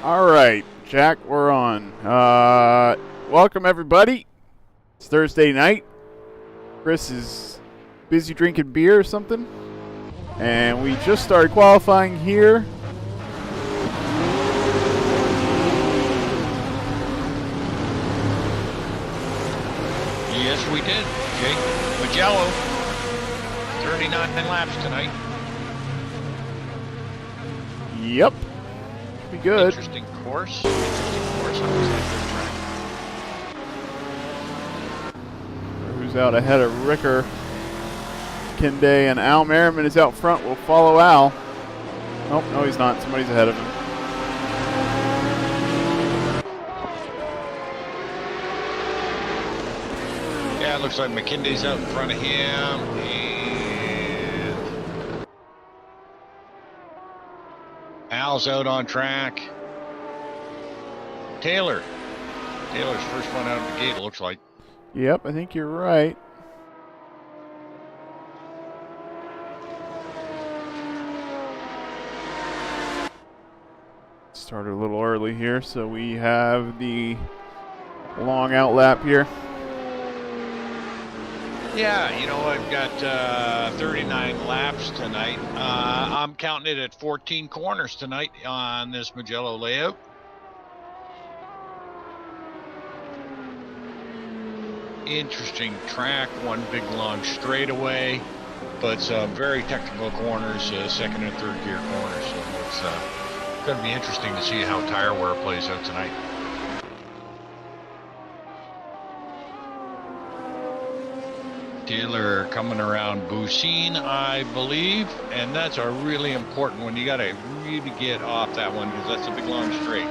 All right, Jack, we're on. Welcome, everybody. It's Thursday night. Chris is busy drinking beer or something. And we just started qualifying here. Yes, we did, Jake. Mugello, 39 laps tonight. Yep. Should be good. Interesting course. I always like this track. Who's out ahead of Ricker? Kinde and Al Merriman is out front. We'll follow Al. Oh, no, he's not. Somebody's ahead of him. Yeah, it looks like McKinley's out in front of him. And Al's out on track. Taylor's first one out of the gate, it looks like. Yep, I think you're right. Started a little early here, so we have the long out lap here. Yeah, you know, I've got 39 laps tonight. I'm counting it at 14 corners tonight on this Mugello layout. Interesting track, one big long straightaway, but some very technical corners, second and third gear corners. So it's going to be interesting to see how tire wear plays out tonight. Taylor coming around Bucine, I believe, and that's a really important one. You got to really get off that one because that's a big long straight.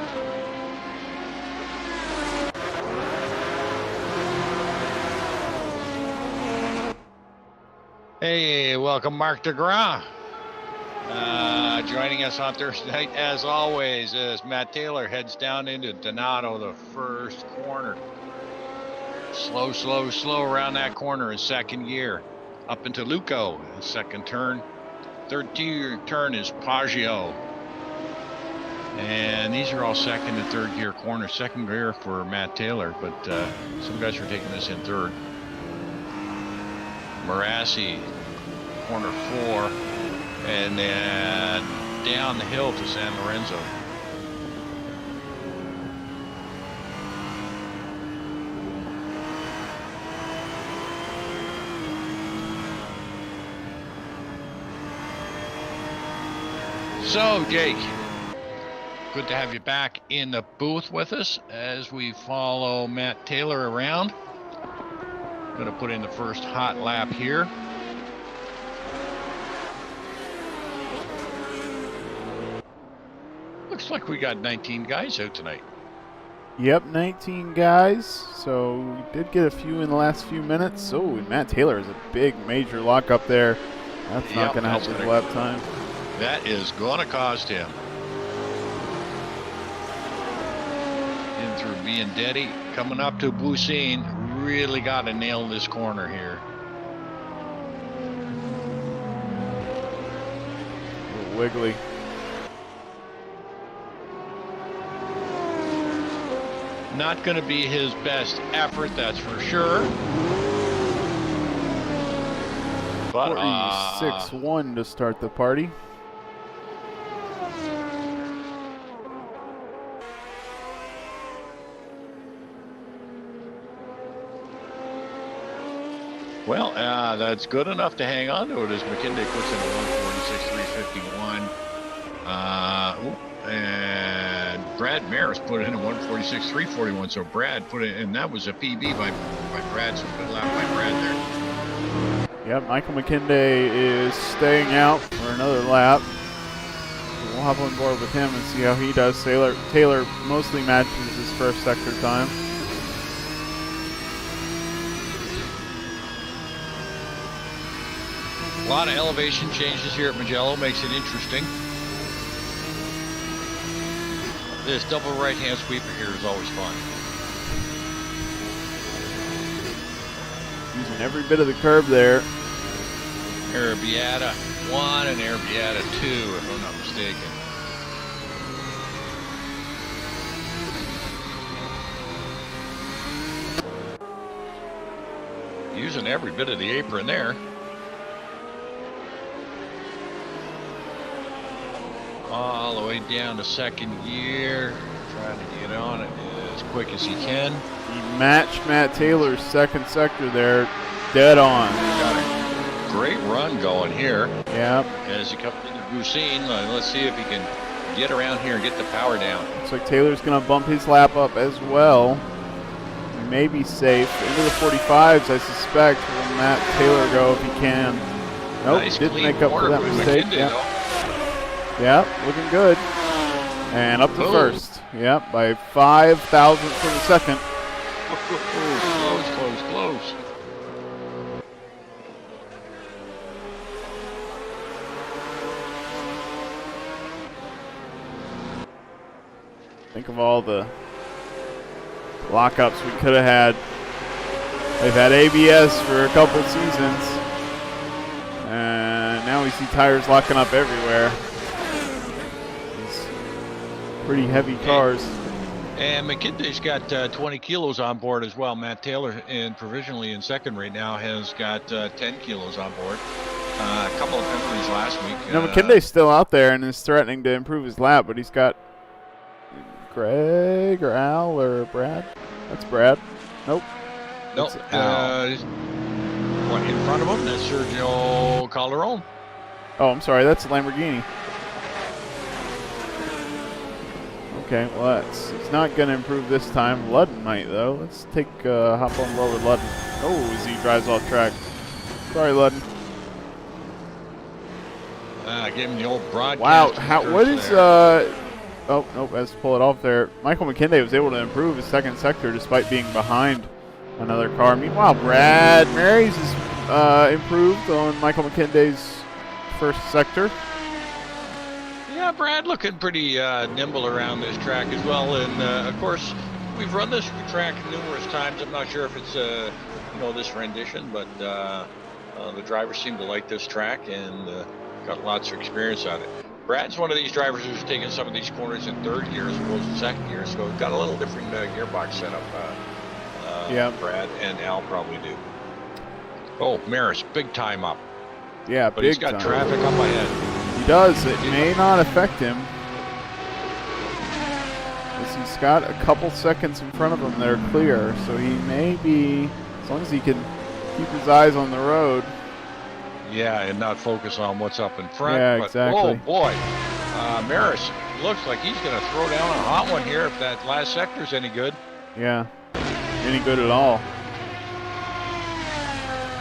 Hey, welcome Mark DeGras. Joining us on Thursday night, as always, as Matt Taylor heads down into Donato, the first corner. Slow around that corner in second gear. Up into Luco, second turn. Third gear turn is Paggio. And these are all second and third gear corners. Second gear for Matt Taylor, but some guys are taking this in third. Marassi, corner 4, and then down the hill to San Lorenzo. So, Jake, good to have you back in the booth with us as we follow Matt Taylor around. Going to put in the first hot lap here. Looks like we got 19 guys out tonight. Yep, 19 guys. So we did get a few in the last few minutes. Oh, Matt Taylor is a big major lockup there. That's not going to help with lap time. That is going to cost him. In through Biandetti, coming up to Bucine. Really got to nail this corner here. A little wiggly. Not going to be his best effort, that's for sure. But 46-1 to start the party. Well, that's good enough to hang on to it as McKinley puts in a 146.351. And Brad Maris put it in a 146.341. So Brad put it in, and that was a PB by Brad. So good lap by Brad there. Yep, Michael McKinde is staying out for another lap. So we'll hop on board with him and see how he does. Taylor mostly matches his first sector time. A lot of elevation changes here at Mugello, makes it interesting. This double right-hand sweeper here is always fun. Using every bit of the curb there. Arrabbiata 1 and Arrabbiata 2, if I'm not mistaken. using every bit of the apron there. All the way down to second gear, trying to get on it as quick as he can. He matched Matt Taylor's second sector there, dead on. Got a great run going here. Yep. As he comes into Bucine, let's see if he can get around here and get the power down. Looks like Taylor's going to bump his lap up as well. He may be safe. Into the 45s, I suspect. Will Matt Taylor go if he can? Nope, Nice didn't make up for that mistake. Yep, looking good. And up to first. Yep, by 5 thousandths of a second. Close. Think of all the lockups we could have had. They've had ABS for a couple seasons. And now we see tires locking up everywhere. These pretty heavy cars. And McKinley's got 20 kilos on board as well. Matt Taylor, and provisionally in second right now, has got 10 kilos on board. A couple of penalties last week. You know, McKinley's still out there and is threatening to improve his lap, but he's got Greg or Al or Brad. That's Brad. Nope. Nope. What in front of him? That's Sergio Calderon. Oh, I'm sorry. That's a Lamborghini. Okay, well, it's not going to improve this time. Ludden might, though. Let's take hop on board with Ludden. Oh, as he drives off track. Sorry, Ludden. Give him the old broadcast. Wow, what is oh, nope, has to pull it off there. Michael McKinley was able to improve his second sector despite being behind another car. Meanwhile, Brad Marys has improved on Michael McKinley's first sector. Yeah, Brad looking pretty nimble around this track as well. And, of course, we've run this track numerous times. I'm not sure if it's, this rendition, but the drivers seem to like this track and got lots of experience on it. Brad's one of these drivers who's taken some of these corners in third gear as opposed to second gear, so we've got a little different gearbox setup. Yeah, Brad and Al probably do. Oh, Maris, big time up. Yeah, but he's got traffic up ahead. He does. It may not affect him. He's got a couple seconds in front of him that are clear, so he may be, as long as he can keep his eyes on the road. Yeah, and not focus on what's up in front. Yeah, but, exactly. Oh, boy. Maris looks like he's going to throw down a hot one here if that last sector's any good. Yeah, any good at all.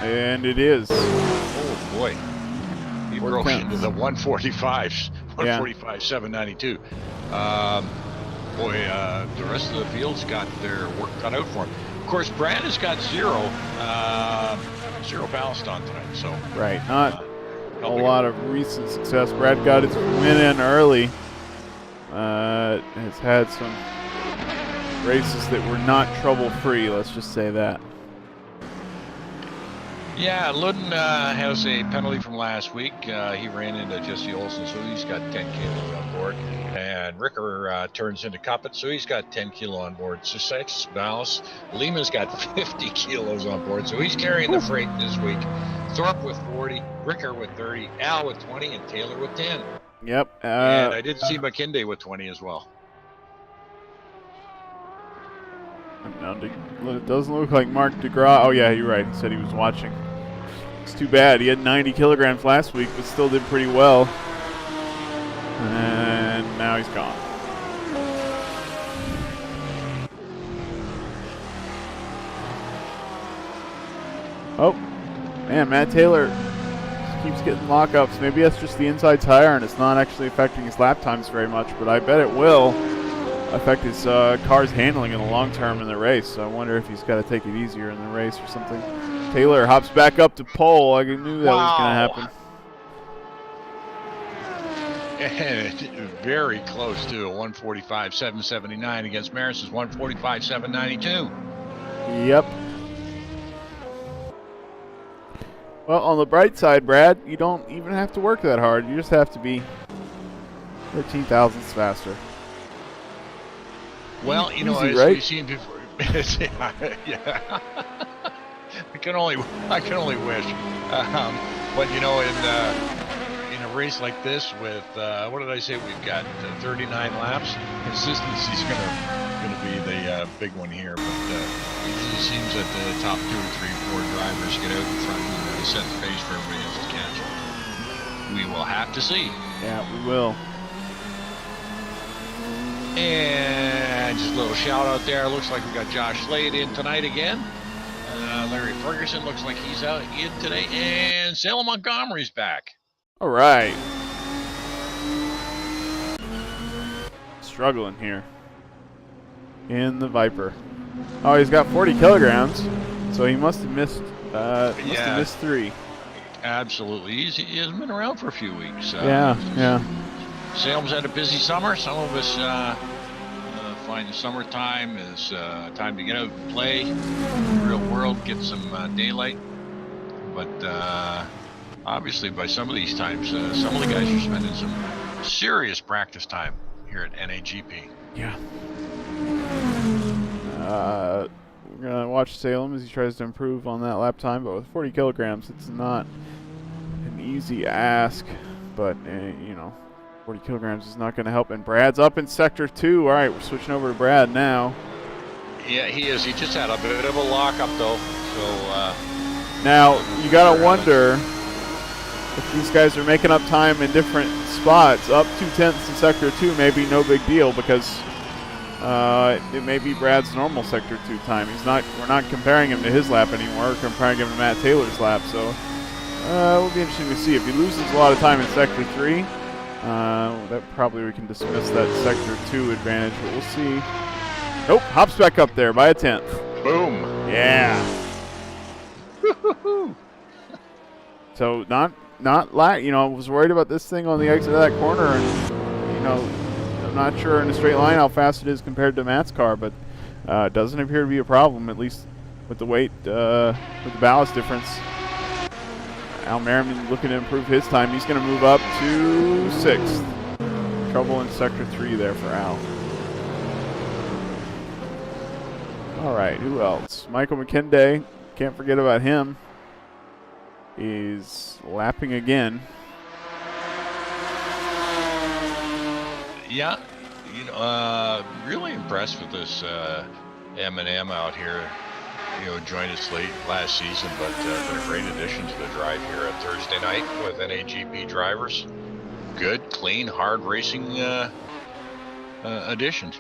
And it is. Oh, boy. He broke into the 145s. 145, 792. The rest of the field's got their work cut out for him. Of course, Brad has got zero ballast on tonight, so right, not a lot of recent success. Brad got his win in early. Has had some races that were not trouble-free. Let's just say that. Yeah, Ludden has a penalty from last week. He ran into Jesse Olsen, so he's got 10 kilos on board. And Ricker turns into Cuppet, so he's got 10 kilo on board. So 6 ballast. Lima's got 50 kilos on board, so he's carrying the freight this week. Thorpe with 40, Ricker with 30, Al with 20, and Taylor with 10. Yep. And I did see McKinley with 20 as well. It doesn't look like Mark DeGraw. Oh, yeah, you're right. He said he was watching. It's too bad. He had 90 kilograms last week, but still did pretty well. And now he's gone. Oh, man, Matt Taylor keeps getting lockups. Maybe that's just the inside tire and it's not actually affecting his lap times very much, but I bet it will affect his car's handling in the long term in the race. So I wonder if he's got to take it easier in the race or something. Taylor hops back up to pole. I knew that was going to happen. And very close to a 145.779 against Maris's 145.792. Yep. Well, on the bright side, Brad, you don't even have to work that hard. You just have to be 13 thousandths faster. Well, easy, right? we've seen before. Yeah. can only wish. But you know, in a race like this, with what did I say? We've got 39 laps. Consistency is gonna be the big one here. But it usually seems that the top 2 or 3, 4 drivers get out in front and set the pace for everybody else to catch up. We will have to see. Yeah, we will. And just a little shout out there. Looks like we got Josh Slade in tonight again. Larry Ferguson looks like he's out in today. And Salem Montgomery's back. All right. Struggling here in the Viper. Oh, he's got 40 kilograms, so he must have missed. Missed 3. Absolutely, he hasn't been around for a few weeks. Yeah. Salem's had a busy summer. Some of us find the summertime is time to get out and play, real world, get some daylight. But obviously, by some of these times, some of the guys are spending some serious practice time here at NAGP. Yeah. We're going to watch Salem as he tries to improve on that lap time, but with 40 kilograms, it's not an easy ask. But, 40 kilograms is not going to help. And Brad's up in Sector 2. All right, we're switching over to Brad now. Yeah, he is. He just had a bit of a lockup, though. So now, you got to wonder if these guys are making up time in different spots. Up 2/10 in Sector 2 may be no big deal because it may be Brad's normal Sector 2 time. We're not comparing him to his lap anymore. We're comparing him to Matt Taylor's lap. So it will be interesting to see. If he loses a lot of time in Sector 3, that probably we can dismiss that Sector 2 advantage. But we'll see. Nope, hops back up there by a 10th. Boom. Yeah. So I was worried about this thing on the exit of that corner, and I'm not sure in a straight line how fast it is compared to Matt's car, but it doesn't appear to be a problem, at least with the weight, with the ballast difference. Al Merriman looking to improve his time. He's going to move up to 6th. Trouble in Sector 3 there for Al. All right, who else? Michael McKinday, can't forget about him. Is lapping again. Yeah, really impressed with this M&M out here. Joined us late last season, but been a great addition to the drive here on Thursday night with NAGP drivers. Good, clean, hard racing addition.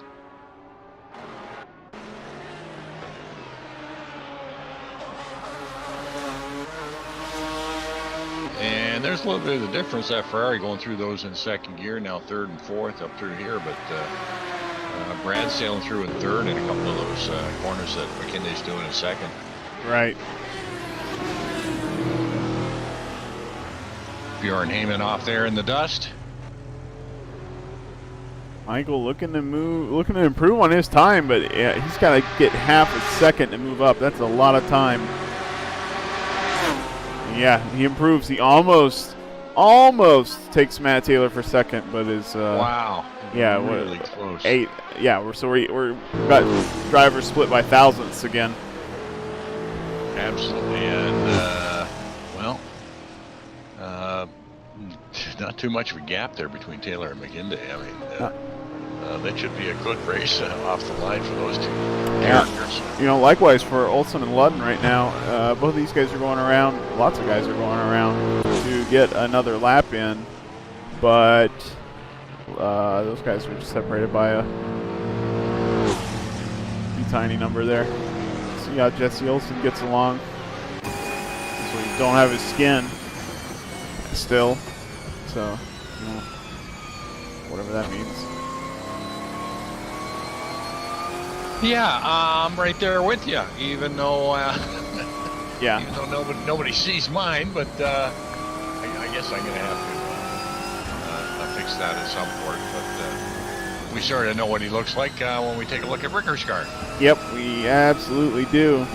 And there's a little bit of the difference, that Ferrari going through those in second gear, now 3rd and 4th up through here, but Brad's sailing through in 3rd in a couple of those corners that McKinley's doing in 2nd. Right. Bjorn Heyman off there in the dust. Michael looking to improve on his time, but yeah, he's got to get half a second to move up. That's a lot of time. Yeah, he improves. He almost takes Matt Taylor for second, but is wow. Yeah, really close. 8. Yeah, we're got drivers split by thousandths again. Absolutely, and not too much of a gap there between Taylor and McKinday. I mean, that should be a good race off the line for those two characters. Likewise for Olsen and Ludden right now. Both of these guys are going around. Lots of guys are going around to get another lap in, but those guys are just separated by a tiny number there. See how Jesse Olsen gets along. So he don't have his skin still. So, whatever that means. Yeah, I'm right there with you. Even though, yeah, even though nobody sees mine, but I guess I'm gonna have to fix that at some point. But we sort of know what he looks like when we take a look at Ricker's car. Yep, we absolutely do.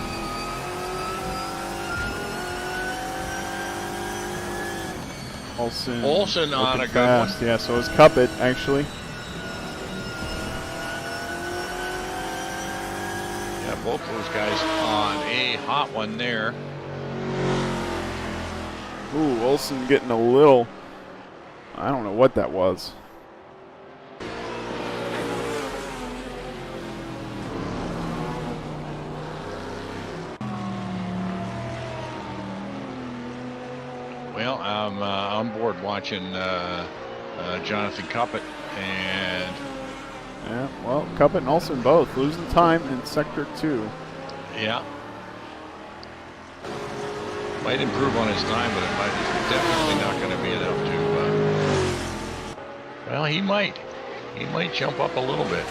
Olsen on a good fast. One. Yeah, so is Cuppet, actually. Yeah, both those guys on a hot one there. Ooh, Olsen getting a little, I don't know what that was. Well, I'm on board watching Jonathan Cuppet, and Yeah, well, Cuppet and Olsen both losing time in Sector 2. yeah, might improve on his time, but it's definitely not going to be enough to. Well, he might jump up a little bit.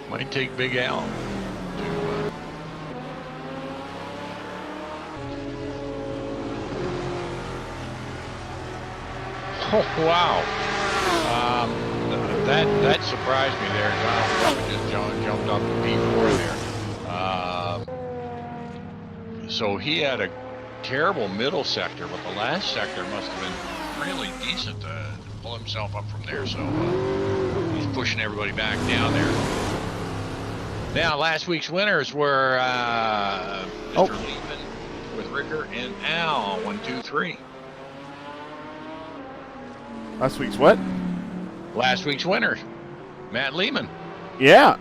Might take Big Al to. Oh wow! That surprised me there. Jonathan just jumped up to P4 there. So he had a terrible middle sector, but the last sector must have been really decent to pull himself up from there. So he's pushing everybody back down there. Now, last week's winners were Mr. Lehman with Ricker and Al. 1, 2, 3. Last week's what? Last week's winner, Matt Lehman. Yeah.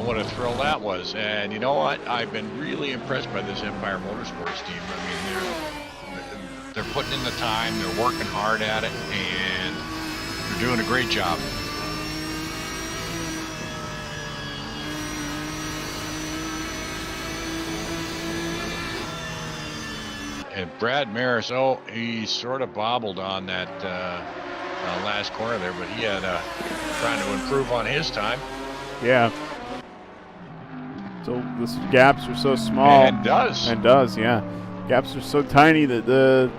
What a thrill that was. And you know what? I've been really impressed by this Empire Motorsports team. I mean, they're putting in the time, they're working hard at it, and they're doing a great job. And Brad Maris, he sort of bobbled on that last corner there, but he had trying to improve on his time. Yeah. So the gaps are so small. And does, yeah. Gaps are so tiny that the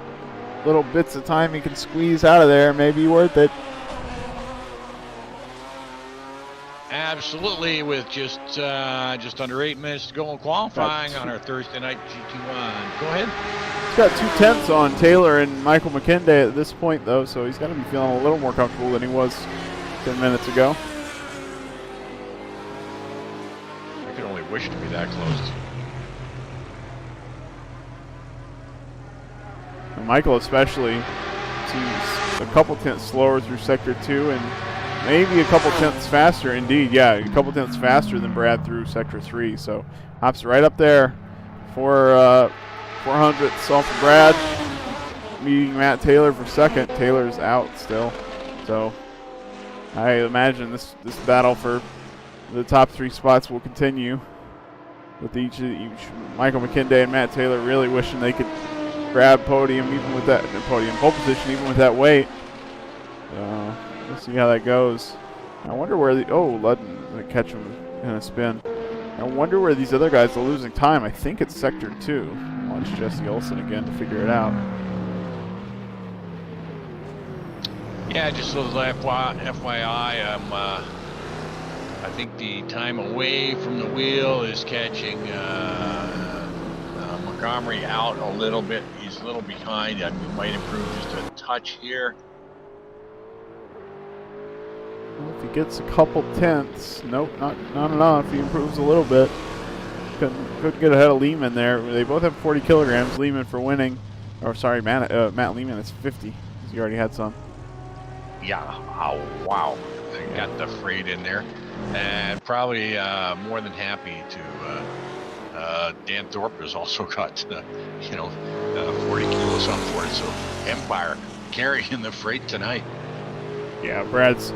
little bits of time he can squeeze out of there may be worth it. Absolutely, with just under 8 minutes to go in qualifying on our Thursday night GT1. Go ahead. He's got 2/10 on Taylor and Michael McKinday at this point, though, so he's got to be feeling a little more comfortable than he was 10 minutes ago. I could only wish to be that close. And Michael especially seems a couple tenths slower through Sector 2 and maybe a couple tenths faster. Indeed, yeah, a couple tenths faster than Brad through Sector 3. So hops right up there for 400ths off of Brad, meeting Matt Taylor for second. Taylor's out still. So I imagine this battle for the top 3 spots will continue with each Michael McKinday and Matt Taylor really wishing they could grab podium even with that pole position even with that weight. We'll see how that goes. I wonder where Ludden gonna catch him in a spin. I wonder where these other guys are losing time. I think it's Sector 2. Watch Jesse Olsen again to figure it out. Yeah, just a little FYI, I think the time away from the wheel is catching Montgomery out a little bit. He's a little behind. I might improve just a touch here. Well, if he gets a couple tenths, nope, not enough. He improves a little bit. Couldn't get ahead of Lehman there. They both have 40 kilograms. Lehman for winning. Or sorry, Matt Lehman is 50 because he already had some. Yeah, oh, wow. They got the freight in there. And probably more than happy to. Dan Thorpe has also got, 40 kilos on board. So Empire carrying the freight tonight. Yeah, Brad's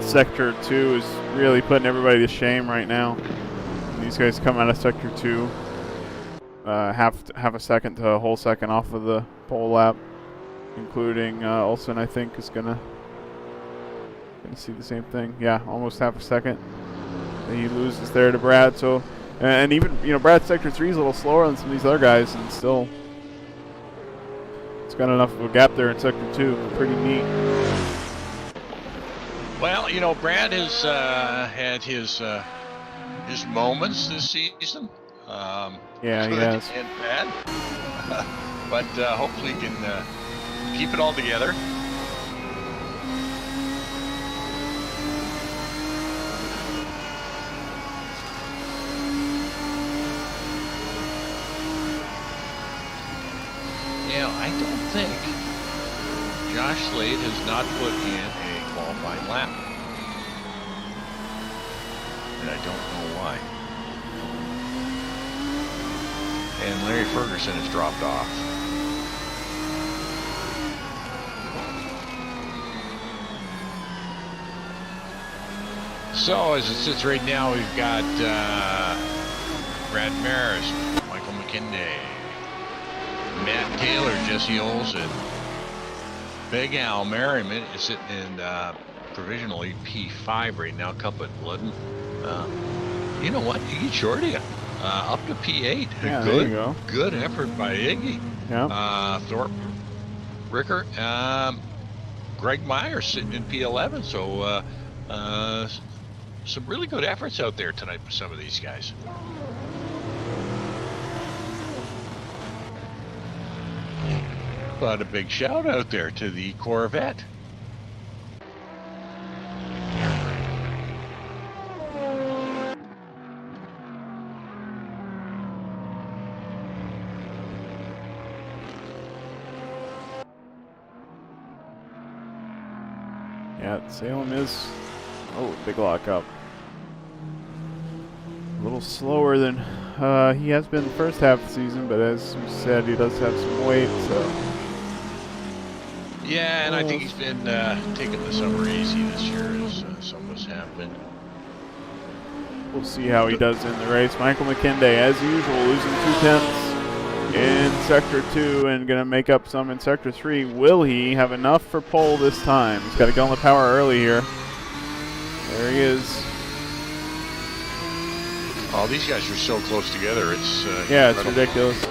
Sector 2 is really putting everybody to shame right now. These guys come out of Sector 2 half a second to a whole second off of the pole lap, including Olsen. I think is gonna see the same thing. Yeah, almost half a second. And he loses there to Brad. So, and even Brad's Sector 3 is a little slower than some of these other guys, and still it's got enough of a gap there in Sector 2. Pretty neat. Well, Brad has had his moments this season. Yeah, he has. And bad. But hopefully he can keep it all together. I don't think Josh Slade has not put in a qualifying lap. And I don't know why. And Larry Ferguson has dropped off. So as it sits right now, we've got Brad Maris, Michael McKinday, Matt Taylor, Jesse Olsen, Big Al Merriman is sitting in provisionally P5 right now, cup at Bloodin. You know what? Iggy Shorty up to P8. Yeah, there you go. Good effort by Iggy. Yeah. Thorpe, Ricker, Greg Myers sitting in P11. So some really good efforts out there tonight for some of these guys. But a big shout out there to the Corvette. Yeah, Salem is, big lockup. A little slower than he has been the first half of the season, but as we said, he does have some weight, so. Yeah, and I think he's been taking the summer easy this year, as some of us have been. We'll see how he does in the race. Michael McKinday, as usual, losing 2/10 in Sector 2 and going to make up some in Sector 3. Will he have enough for pole this time? He's got to get on the power early here. There he is. Oh, these guys are so close together. It's yeah, incredible. It's ridiculous.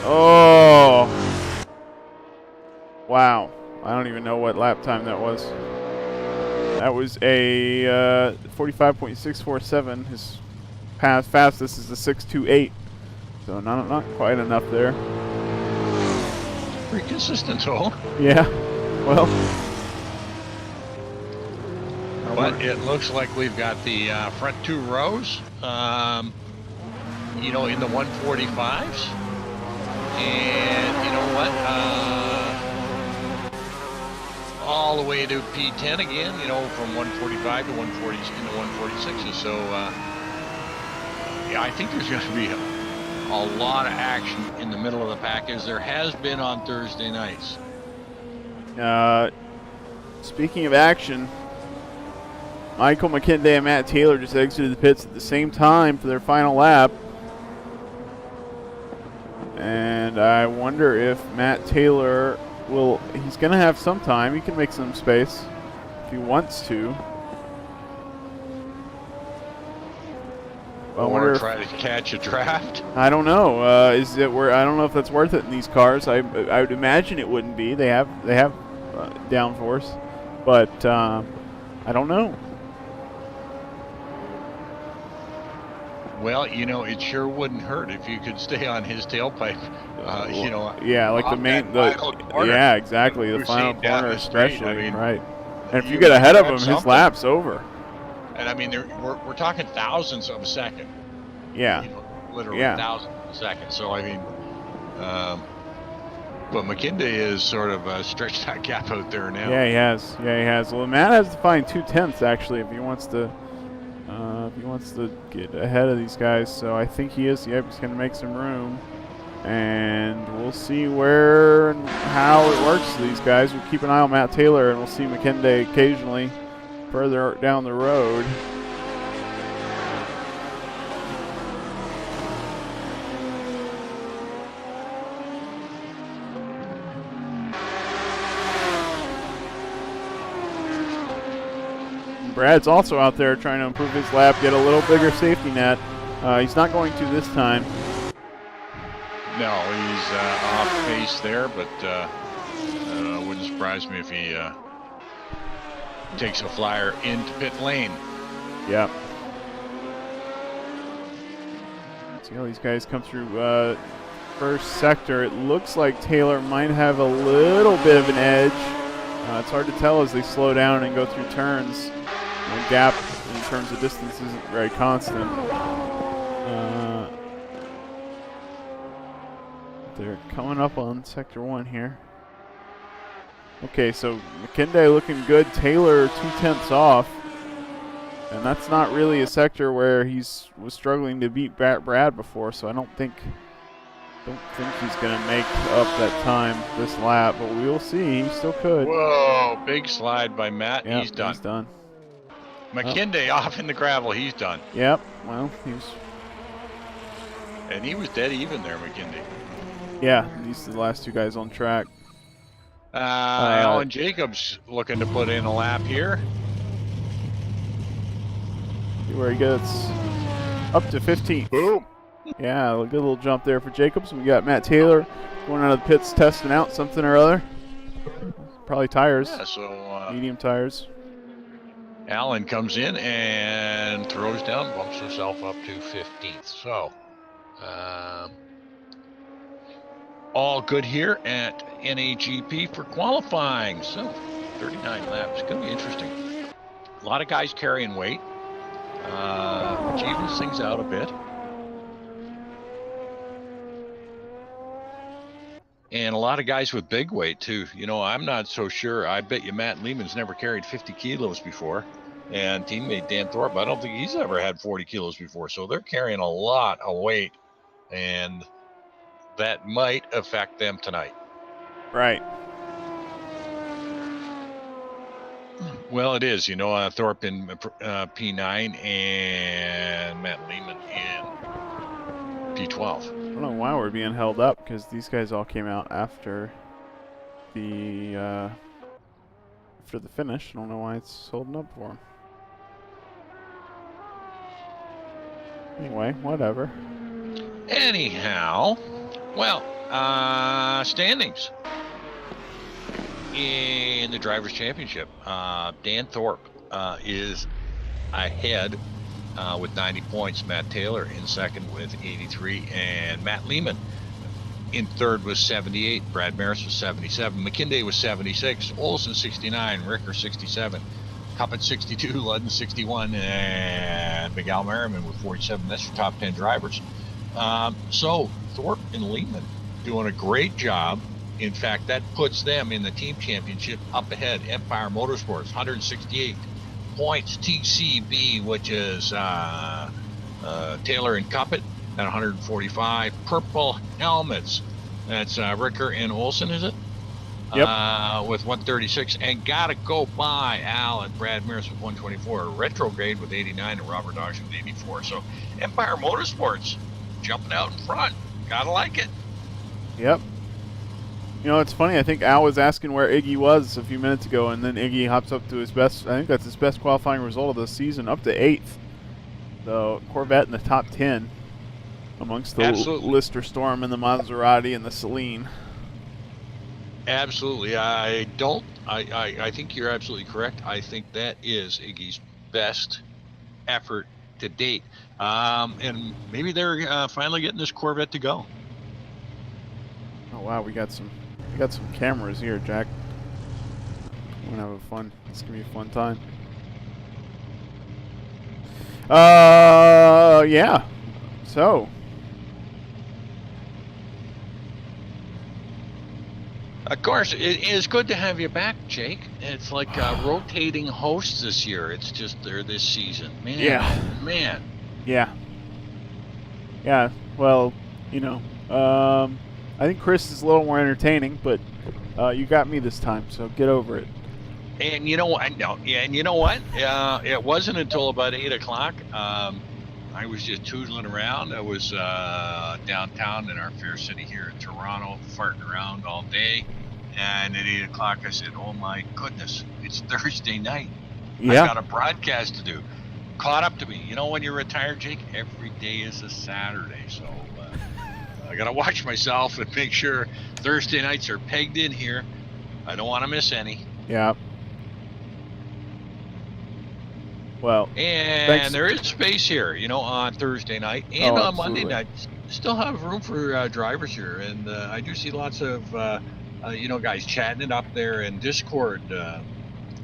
Oh! Wow. I don't even know what lap time that was. That was a 45.647. His fastest is the 6.28. So not quite enough there. Pretty consistent, though. Yeah. Well. But it looks like we've got the front two rows, you know, in the 145s. And you know what? All the way to P10 again, you know, from 145 to 140 into 146s. So, yeah, I think there's going to be a lot of action in the middle of the pack, as there has been on Thursday nights. Speaking of action, Michael McKinday and Matt Taylor just exited the pits at the same time for their final lap. And I wonder if Matt Taylor he's going to have some time. He can make some space if he wants to. I wonder Or try to catch a draft. I don't know. I don't know if that's worth it in these cars. I would imagine it wouldn't be. They have downforce, but I don't know. Well, you know, it sure wouldn't hurt if you could stay on his tailpipe. You know, yeah, like yeah, exactly, the final corner especially, I mean, right? And if you get ahead of him, his lap's over. And I mean, we're talking thousandths of a second. Yeah, you know, literally yeah. thousandths of a second. So I mean, but McKinday is sort of stretched that gap out there now. Yeah, he has. Yeah, he has. Well, Matt has to find 2/10 actually if he wants to. Get ahead of these guys, so I think he is. Yep, he's going to make some room, and we'll see where and how it works for these guys. We'll keep an eye on Matt Taylor, and we'll see McKinday occasionally further down the road. Brad's also out there trying to improve his lap, get a little bigger safety net. He's not going to this time. No, he's off pace there, but wouldn't surprise me if he takes a flyer into pit lane. Yeah. See how these guys come through first sector. It looks like Taylor might have a little bit of an edge. It's hard to tell as they slow down and go through turns. The gap in terms of distance isn't very constant. They're coming up on Sector 1 here. Okay, so McKinday looking good. Taylor 2/10 off. And that's not really a sector where was struggling to beat Brad before, so I don't think he's going to make up that time this lap, but we will see. He still could. Whoa, big slide by Matt. Yep, He's done. He's done. McKinday off in the gravel. He's done. Yep, well, And he was dead even there, McKinday. Yeah, these are the last two guys on track. Alan Jacobs looking to put in a lap here. See where he gets up to 15th. Boom. Yeah, a good little jump there for Jacobs. We got Matt Taylor going out of the pits testing out something or other. Probably tires. Yeah, so medium tires. Alan comes in and throws down, bumps himself up to 15th. So, all good here at NAGP for qualifying. So, 39 laps. It's going to be interesting. A lot of guys carrying weight, which evens things out a bit. And a lot of guys with big weight, too. You know, I'm not so sure. I bet you Matt Lehman's never carried 50 kilos before. And teammate Dan Thorpe, I don't think he's ever had 40 kilos before. So they're carrying a lot of weight. And that might affect them tonight. Right. Well, it is. You know, Thorpe in P9 and Matt Lehman in P12. I don't know why we're being held up, because these guys all came out after the finish. I don't know why it's holding up for them. Anyway, whatever. Anyhow, well, standings in the Drivers' Championship. Dan Thorpe is ahead with 90 points. Matt Taylor in second with 83, and Matt Lehman in third was 78. Brad Maris was 77. McKinday was 76. Olson 69. Ricker 67. Cuppett 62. Ludden 61. And Miguel Merriman with 47. That's your top 10 drivers. So Thorpe and Lehman doing a great job. In fact, that puts them in the team championship up ahead. Empire Motorsports 168 points. TCB, which is Taylor and Cuppett at 145. Purple helmets. That's Ricker and Olson, is it? Yep. With 136. And gotta go by Al and Brad Mears with 124. Retrograde with 89 and Robert Dodge with 84. So Empire Motorsports jumping out in front. Gotta like it. Yep. You know, it's funny. I think Al was asking where Iggy was a few minutes ago, and then Iggy hops up to his best. I think that's his best qualifying result of the season, up to 8th. So Corvette in the top 10 amongst the Lister Storm and the Maserati and the Celine. Absolutely. I think you're absolutely correct. I think that is Iggy's best effort to date. And maybe they're finally getting this Corvette to go. Oh wow, we got some cameras here, Jack. We're gonna have a fun. It's gonna be a fun time. Yeah. So. Of course, it is good to have you back, Jake. It's like rotating hosts this year. It's just there this season, man. Yeah. Man. Yeah. Yeah. Well, you know, I think Chris is a little more entertaining, but you got me this time, so get over it. And you know what? And you know what? It wasn't until about 8 o'clock. I was just tootling around. I was downtown in our fair city here in Toronto, farting around all day. And at 8 o'clock, I said, "Oh my goodness, it's Thursday night. Yeah. I got a broadcast to do." Caught up to me. You know, when you're retired, Jake, every day is a Saturday. So I got to watch myself and make sure Thursday nights are pegged in here. I don't want to miss any. Yeah. Well, and thanks. There is space here, you know, on Thursday night and on Monday night. Still have room for drivers here, and I do see lots of you know, guys chatting it up there in Discord.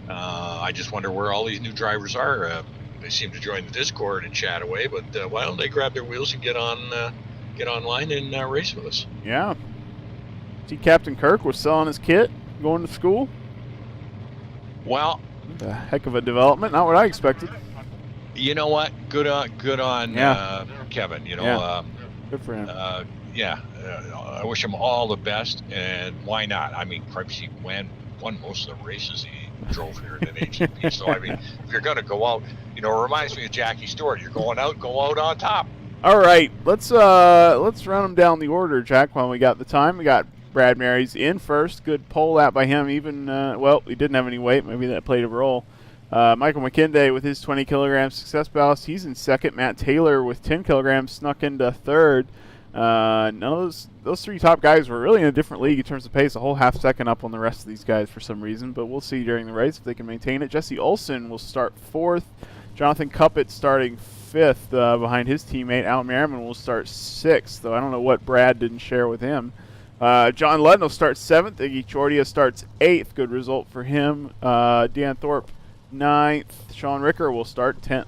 I just wonder where all these new drivers are. they seem to join the Discord and chat away. But why don't they grab their wheels and get online and race with us? Yeah. See, Captain Kirk was selling his kit, going to school. Well, A heck of a development. Not what I expected. you know what? Good on Kevin. You know, Yeah. Good for him. I wish him all the best, and why not? I mean, Cripes, he won most of the races he drove here in an HCP. So I mean, if you're going to go out, you know, it reminds me of Jackie Stewart. You're going out, go out on top. All right, let's run them down the order, Jack. While we got the time, we got Brad Marys in first. Good pole lap by him. Even well, he didn't have any weight. Maybe that played a role. Michael McKinday with his 20 kilograms success ballast. He's in second. Matt Taylor with 10 kilograms snuck into third. None of those three top guys were really in a different league in terms of pace, a whole half second up on the rest of these guys for some reason, but we'll see during the race if they can maintain it. Jesse Olson will start fourth. Jonathan Cuppett starting fifth behind his teammate. Al Merriman will start sixth, though I don't know what Brad didn't share with him. John Ludden will start seventh. Iggy Chordia starts eighth. Good result for him. Dan Thorpe ninth. Sean Ricker will start 10th.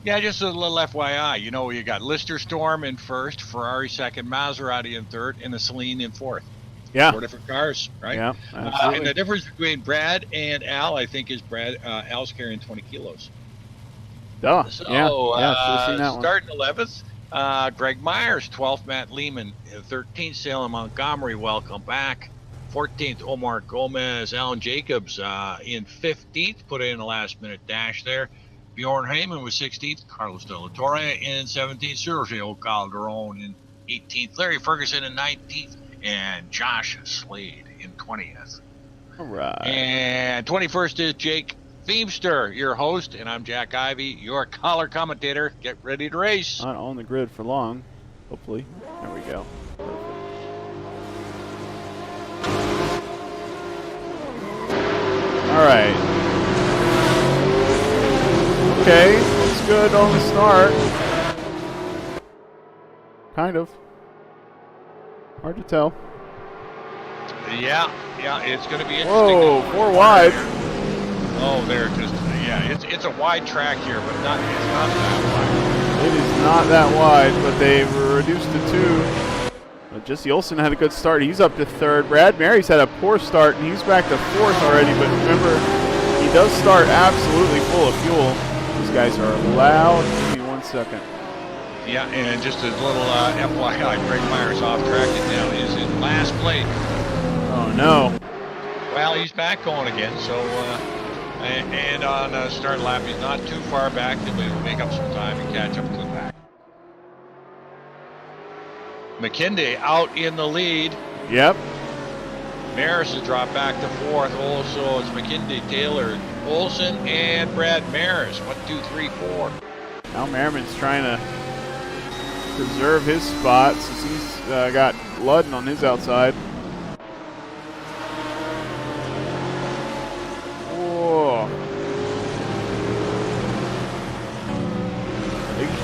Yeah, just a little FYI. You know, you got Lister Storm in first, Ferrari second, Maserati in third, and the Celine in fourth. Yeah. 4 different cars, right? Yeah, absolutely. And the difference between Brad and Al, I think, is Al's carrying 20 kilos. Duh. So, yeah, seen that one. Starting 11th, Greg Myers, 12th, Matt Lehman, 13th, Salem Montgomery, welcome back. 14th, Omar Gomez, Alan Jacobs in 15th, put in a last-minute dash there. Bjorn Heyman was 16th, Carlos De La Torre in 17th, Sergio Calderon in 18th, Larry Ferguson in 19th, and Josh Slade in 20th. All right. And 21st is Jake Themester, your host, and I'm Jack Ivey, your color commentator. Get ready to race. Not on the grid for long, hopefully. There we go. All right. Okay, looks good on the start. Kind of. Hard to tell. Yeah, it's going to be interesting. Whoa, 4 wide. Oh, there, it's a wide track here, but it's not that wide. It is not that wide, but they've reduced to 2. But Jesse Olson had a good start. He's up to 3rd. Brad Marys had a poor start, and he's back to 4th already. But remember, he does start absolutely full of fuel. These guys are loud. Give me 1 second. Yeah, and just a little FYI, Greg Myers off track and now is in last place. Oh, no. Well, he's back going again, so, and on start lap, he's not too far back. He'll make up some time and catch up to the pack. McKinday out in the lead. Yep. Maris has dropped back to 4th. Also, it's McKinday, Taylor, Olson, and Brad Maris. 1, 2, 3, 4. Al Merriman's trying to preserve his spot since he's got Ludden on his outside. Whoa.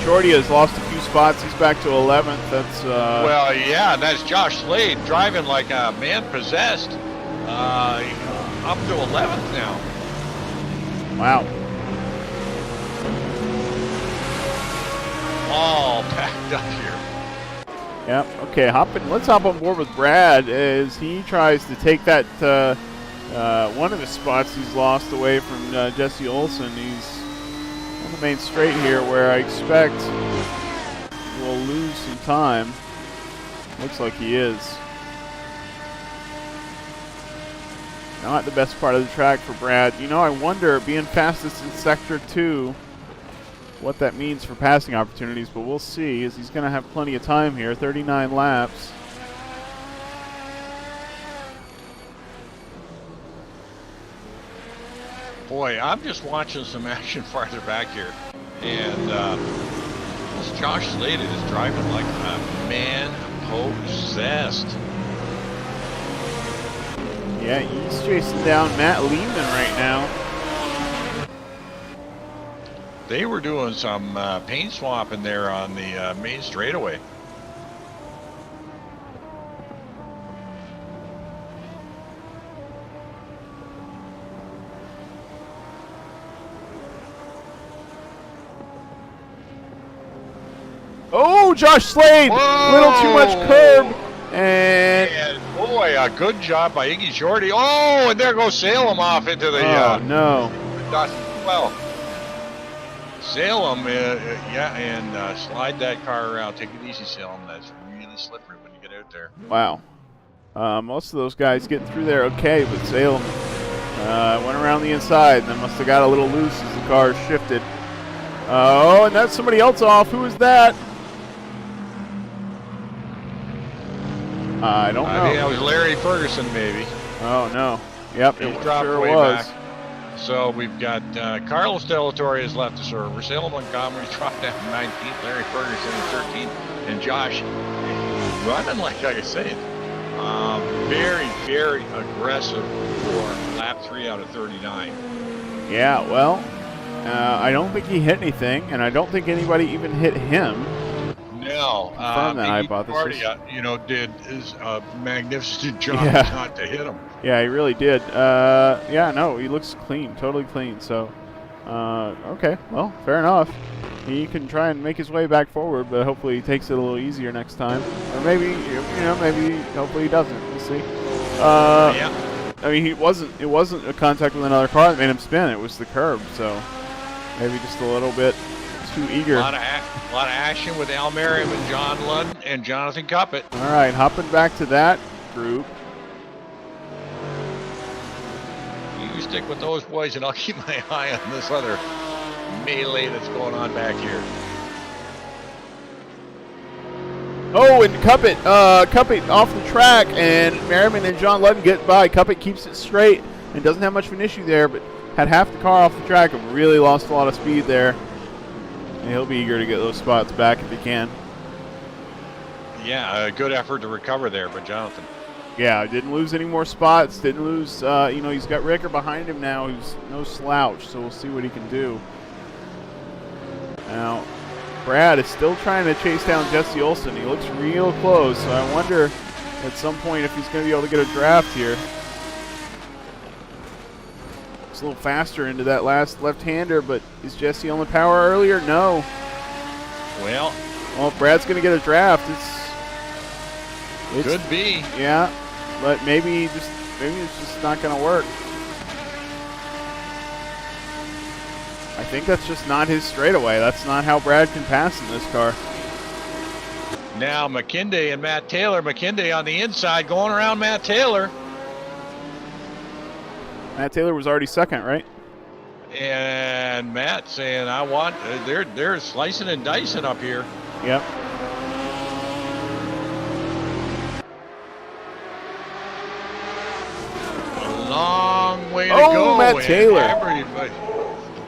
Chordia has lost a few spots. He's back to 11th. That's well, yeah, that's Josh Slade driving like a man possessed. Up to 11th now. Wow. All packed up here. Yep. Okay, let's hop on board with Brad as he tries to take that one of his spots he's lost away from Jesse Olson. He's on the main straight here where I expect we'll lose some time. Looks like he is. Not the best part of the track for Brad. You know, I wonder, being fastest in Sector 2, what that means for passing opportunities, but we'll see, as he's going to have plenty of time here, 39 laps. Boy, I'm just watching some action farther back here, and this Josh Slade is driving like a man possessed. Yeah, he's chasing down Matt Lehman right now. They were doing some paint swapping there on the main straightaway. Oh, Josh Slade! Little too much curb. And boy, a good job by Iggy Shorty. Oh, and there goes Salem off into the no. dust. Well, Salem, and slide that car around. Take it easy, Salem. That's really slippery when you get out there. Wow. Most of those guys getting through there okay, but Salem went around the inside and then must have got a little loose as the car shifted. Oh, and that's somebody else off. Who is that? I don't know. I think that was Larry Ferguson, maybe. Oh, no. Yep, He's it dropped sure way was. back. So we've got Carlos Delatorre has left the server. Salem Montgomery's dropped down to 19th. Larry Ferguson in 13th. And Josh running like I was saying. Very, very aggressive for lap 3 out of 39. Yeah, well, I don't think he hit anything, and I don't think anybody even hit him. No, Confirm that hypothesis. Did his magnificent job not to hit him. Yeah, he really did. Yeah, no, he looks clean, totally clean. So, okay, well, fair enough. He can try and make his way back forward, but hopefully he takes it a little easier next time. Or maybe, hopefully he doesn't. We'll see. Yeah. I mean, it wasn't a contact with another car that made him spin. It was the curb, so maybe just a little bit too eager. A lot of action with Al Merriam and John Ludden and Jonathan Cuppett. All right, hopping back to that group. You stick with those boys, and I'll keep my eye on this other melee that's going on back here. Oh, and Cuppett off the track, and Merriman and John Ludden get by. Cuppett keeps it straight and doesn't have much of an issue there, but had half the car off the track and really lost a lot of speed there. And he'll be eager to get those spots back if he can. Yeah, a good effort to recover there by Jonathan. Yeah, didn't lose any more spots. Didn't lose, he's got Ricker behind him now who's no slouch, so we'll see what he can do. Now, Brad is still trying to chase down Jesse Olsen. He looks real close, so I wonder at some point if he's going to be able to get a draft here. It's a little faster into that last left-hander, but is Jesse on the power earlier? No. Well, if Brad's going to get a draft, it's could be. Yeah, but maybe it's just not going to work. I think that's just not his straightaway. That's not how Brad can pass in this car. Now McKinday and Matt Taylor. McKinday on the inside going around Matt Taylor. Matt Taylor was already second, right? And Matt saying, I want, they're slicing and dicing up here. Yep. A long way to go. Oh, Matt Taylor. Everybody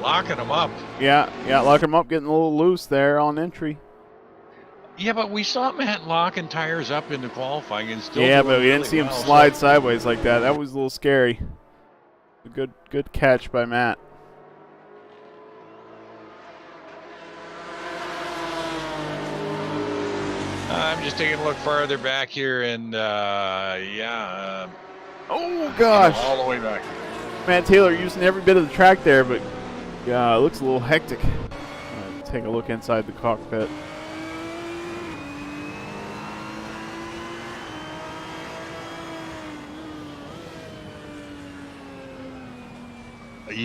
locking him up. Yeah, locking him up, getting a little loose there on entry. Yeah, but we saw Matt locking tires up into qualifying and still. Yeah, but we didn't see him slide sideways like that. That was a little scary. A good catch by Matt. I'm just taking a look farther back here, and oh gosh! All the way back. Matt Taylor using every bit of the track there, but it looks a little hectic. Take a look inside the cockpit.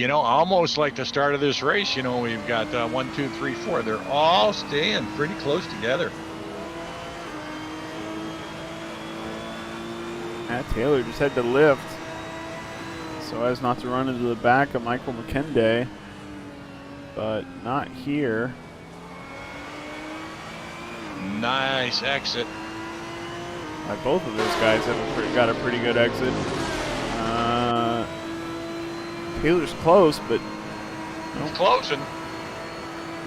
Almost like the start of this race, we've got 1, 2, 3, 4. They're all staying pretty close together. Matt Taylor just had to lift so as not to run into the back of Michael McKinday, but not here. Nice exit. Both of those guys have got a pretty good exit. Taylor's close, but he's closing.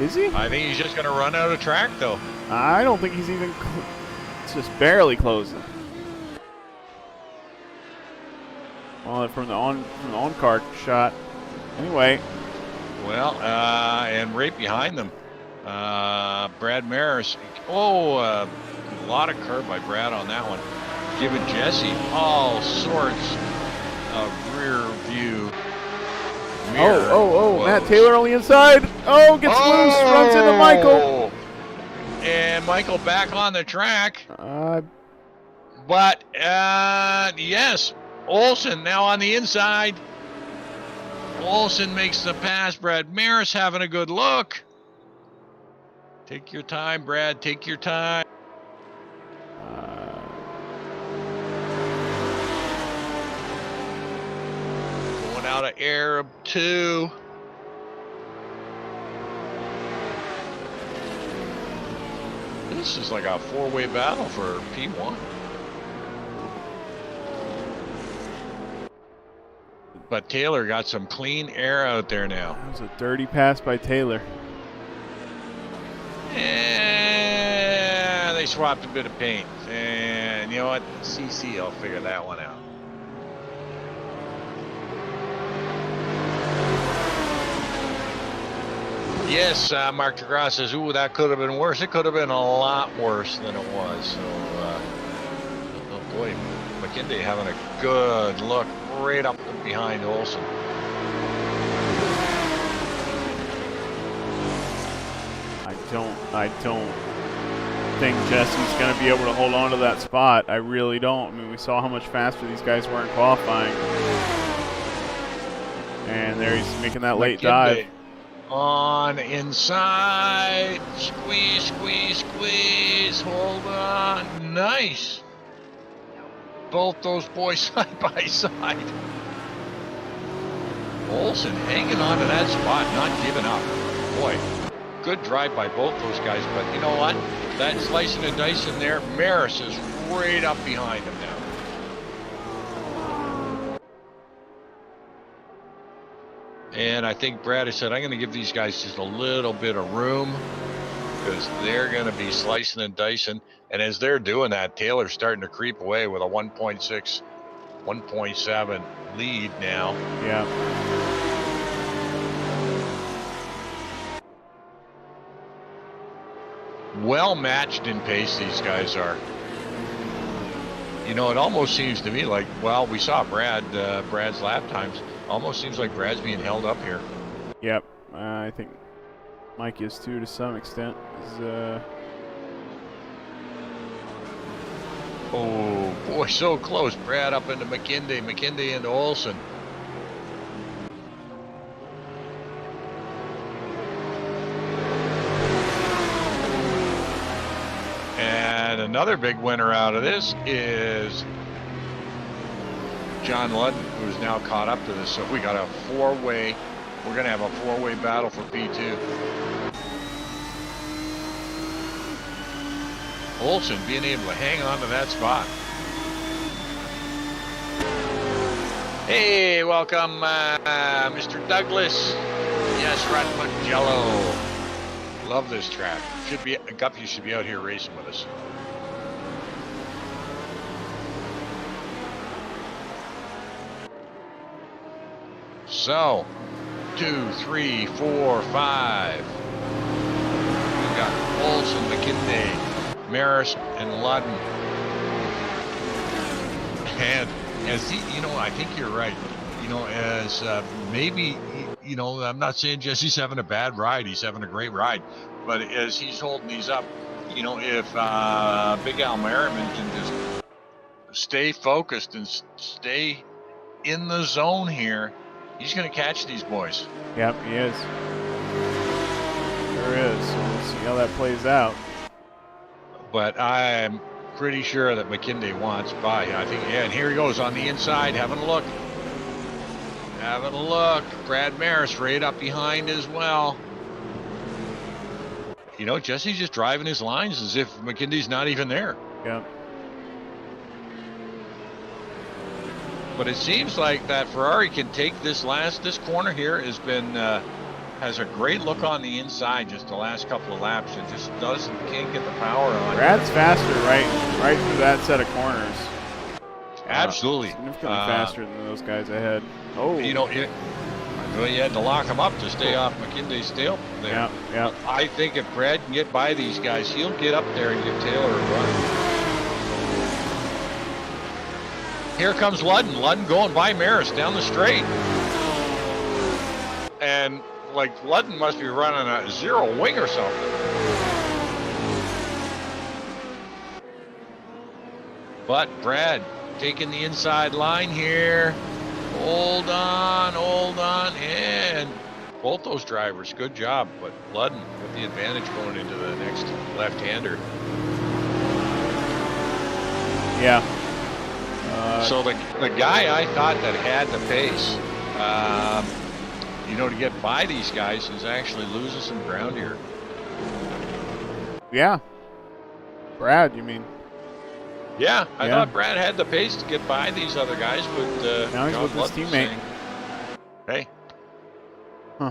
Is he? I think he's just going to run out of track, though. I don't think he's even. It's just barely closing. Well, from the on-car shot. Anyway. Well, and right behind them, Brad Maris. Oh, a lot of curve by Brad on that one. Giving Jesse all sorts of rear view. Matt Taylor on the inside. Oh, gets loose, runs into Michael. And Michael back on the track. Uh, But, yes, Olsen now on the inside. Olsen makes the pass. Brad Maris having a good look. Take your time, Brad. Take your time. Going out of Arab 2. This is like a four-way battle for P1. But Taylor got some clean air out there now. that was a dirty pass by Taylor. And they swapped a bit of paint. And you know what? CC will figure that one out. Yes, Mark DeGrasse says, ooh, that could have been worse. It could have been a lot worse than it was. So, oh boy, McKinley having a good look right up behind Olsen. I don't think Jesse's going to be able to hold on to that spot. I really don't. I mean, we saw how much faster these guys were in qualifying. And there he's making that late dive. On inside. Squeeze, squeeze, squeeze. Hold on. Nice. Both those boys side by side. Olsen hanging on to that spot, not giving up. Boy, good drive by both those guys, but you know what? That slicing and dicing there, Maris is right up behind him now. And I think Brad has said, I'm going to give these guys just a little bit of room because they're going to be slicing and dicing. And as they're doing that, Taylor's starting to creep away with a 1.6, 1.7 lead now. Yeah. Well matched in pace, these guys are. You know, it almost seems to me like, well, we saw Brad's lap times. Almost seems like Brad's being held up here. Yep. I think Mike is too to some extent. Oh, boy, so close. Brad up into McKinley, McKinley into Olsen. And another big winner out of this is John Ludden, who's now caught up to this. So we got a four-way, we're going to have a four-way battle for P2. Olsen being able to hang on to that spot. Hey, welcome, Mr. Douglas. Yes, R7 Mugello. Love this track. Guppy should be out here racing with us. So, 2, 3, 4, 5. We've got Olsen, McKinley, Maris, and Ludden. And as you know, I think you're right. You know, as maybe, you know, I'm not saying Jesse's having a bad ride. He's having a great ride. But as he's holding these up, you know, if Big Al Merriman can just stay focused and stay in the zone here, he's going to catch these boys. Yep, he is. Sure is. So we'll see how that plays out. But I'm pretty sure that McKinley wants by. I think, yeah, and here he goes on the inside, having a look. Having a look. Brad Maris right up behind as well. You know, Jesse's just driving his lines as if McKinley's not even there. Yep. But it seems like that Ferrari can take this corner here has a great look on the inside just the last couple of laps. It just can't get the power on. Brad's faster right through that set of corners. Absolutely. Significantly faster than those guys ahead. Oh. You know, you had to lock him up to stay off McKinley's tail there. Yeah, yeah. I think if Brad can get by these guys, he'll get up there and give Taylor a run. Here comes Ludden. Ludden going by Maris down the straight. And, like, Ludden must be running a zero wing or something. But Brad taking the inside line here. Hold on, and both those drivers, good job. But Ludden with the advantage going into the next left-hander. Yeah. So the guy I thought that had the pace, to get by these guys is actually losing some ground here. Yeah. Brad, you mean? Yeah, I thought Brad had the pace to get by these other guys, but now he's John with his Ludden's teammate. saying, hey. Huh.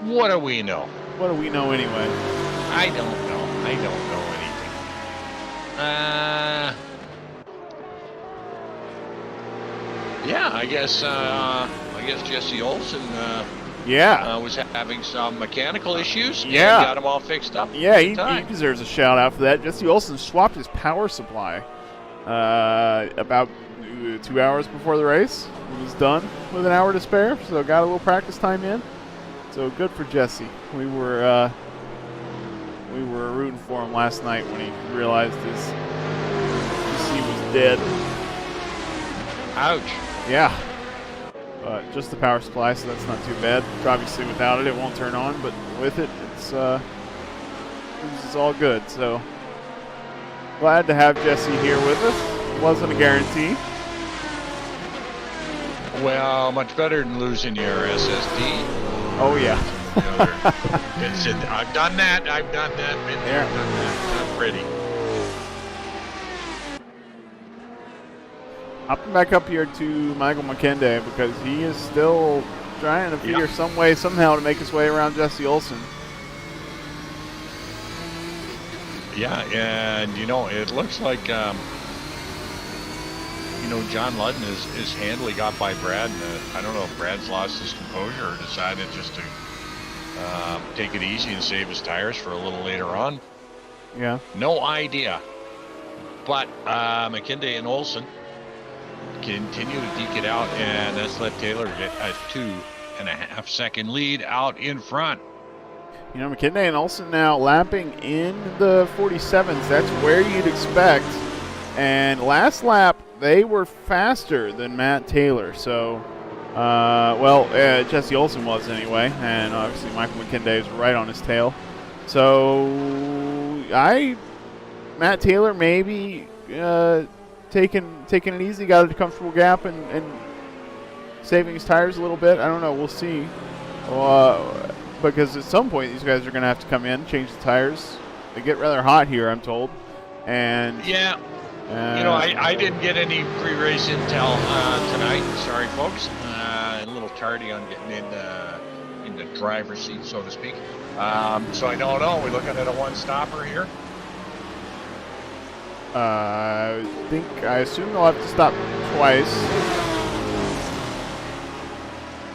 What do we know? What do we know anyway? I don't know. I don't know anything. I guess Jesse Olsen was having some mechanical issues. And got them all fixed up. Yeah, he deserves a shout out for that. Jesse Olsen swapped his power supply about 2 hours before the race. He was done with an hour to spare, so got a little practice time in. So good for Jesse. We were rooting for him last night when he realized his PC was dead. Ouch. Yeah. Just the power supply, so that's not too bad. Obviously, without it, it won't turn on, but with it, it's all good. So glad to have Jesse here with us. Wasn't a guarantee. Well, much better than losing your SSD. Oh yeah. I've done that. Been there, done that. Not pretty. Hopping back up here to Michael McKenday because he is still trying to figure some way, somehow, to make his way around Jesse Olsen. Yeah, and it looks like John Ludden is handily got by Brad. And, I don't know if Brad's lost his composure or decided just to take it easy and save his tires for a little later on. Yeah. No idea. But McKenday and Olsen continue to deke it out, and let's let Taylor get a 2.5 second lead out in front. McKinley and Olsen now lapping in the 47s. That's where you'd expect. And last lap, they were faster than Matt Taylor. So, Jesse Olsen was anyway, and obviously Michael McKinley was right on his tail. So, Matt Taylor maybe taking it easy, got a comfortable gap and saving his tires a little bit. I don't know. We'll see. Because at some point these guys are going to have to come in, change the tires. They get rather hot here, I'm told. And yeah, I didn't get any pre-race intel tonight. Sorry, folks. A little tardy on getting in the driver's seat, so to speak. So I don't know. We're looking at a one-stopper here. I assume they'll have to stop twice.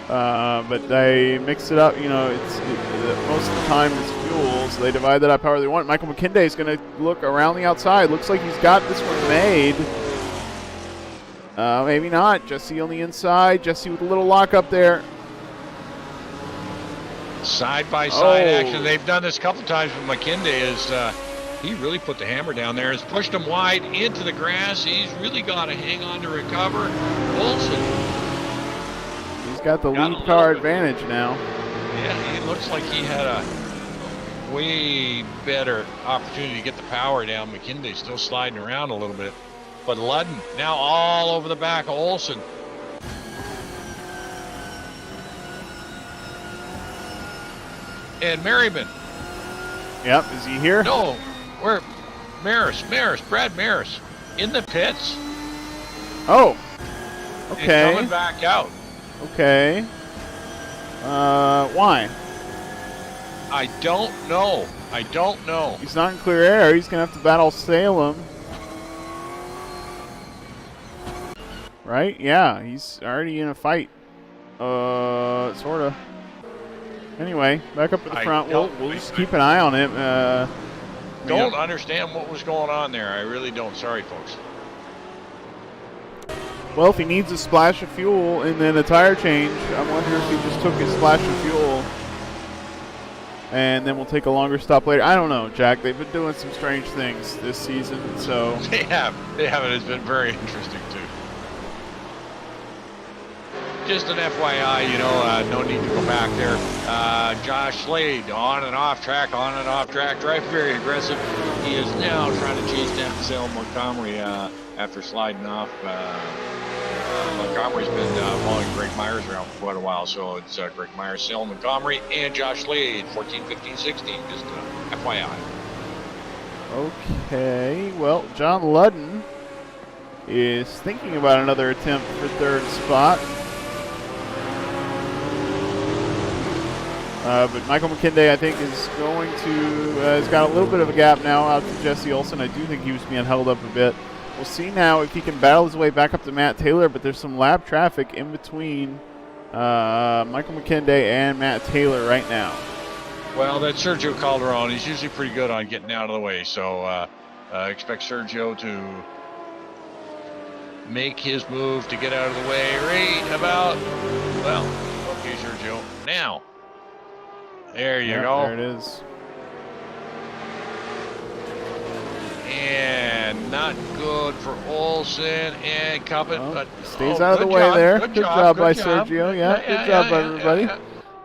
But they mix it up. Most of the time it's fuel, so they divide that up however they want. Michael McKinday is going to look around the outside. Looks like he's got this one made. Maybe not. Jesse on the inside. Jesse with a little lock up there. Side-by-side action. They've done this a couple times with McKinday. He really put the hammer down there. Has pushed him wide into the grass. He's really got to hang on to recover. Olsen. He's got the lead car advantage now. Yeah, it looks like he had a way better opportunity to get the power down. McKinday's still sliding around a little bit. But Ludden now all over the back of Olsen. And Merriman. Yep, is he here? No, where? Brad Maris in the pits. Oh, okay. And coming back out. Okay. Why? I don't know. He's not in clear air. He's going to have to battle Salem. Right? Yeah, he's already in a fight. Sort of. Anyway, back up at the front. We'll just keep an eye on him. Don't understand what was going on there. I really don't. Sorry, folks. Well, if he needs a splash of fuel and then a tire change, I wonder if he just took his splash of fuel. and then we'll take a longer stop later. I don't know, Jack. They've been doing some strange things this season, so. They have. They have. It has been very interesting, too. Just an FYI, you know, no need to go back there. Josh Slade on and off track, driving very aggressive. He is now trying to chase down Salem Montgomery after sliding off. Montgomery's been following Greg Myers around for quite a while, so it's Greg Myers, Salem Montgomery, and Josh Slade, 14, 15, 16, just FYI. Okay, well, John Ludden is thinking about another attempt for third spot. But Michael McKinday, I think, is going to, has got a little bit of a gap now out to Jesse Olson. I do think he was being held up a bit. We'll see now if he can battle his way back up to Matt Taylor, but there's some lap traffic in between Michael McKinday and Matt Taylor right now. Well, that's Sergio Calderon. He's usually pretty good on getting out of the way, so expect Sergio to make his move to get out of the way right about, well, okay, Sergio, now. There you go. There it is. And not good for Olson and Cuppet, but stays out of the way there. Good job by Sergio. Yeah, good job, everybody.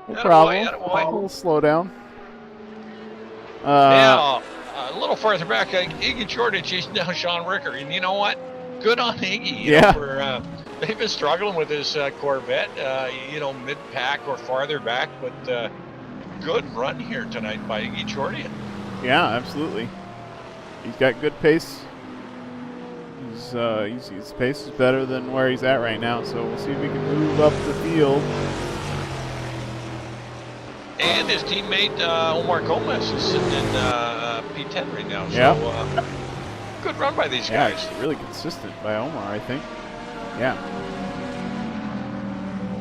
No problem. A little slow down. Now, a little farther back, Iggy Jordan chasing down Sean Ricker. And you know what? Good on Iggy. You know, for, they've been struggling with this Corvette, you know, mid-pack or farther back, but good run here tonight by Iggy Jordan. Yeah, absolutely. He's got good pace. His pace is better than where he's at right now, so we'll see if we can move up the field. And his teammate Omar Gomez is sitting in P10 right now. So good run by these guys. Yeah, really consistent by Omar, I think. Yeah.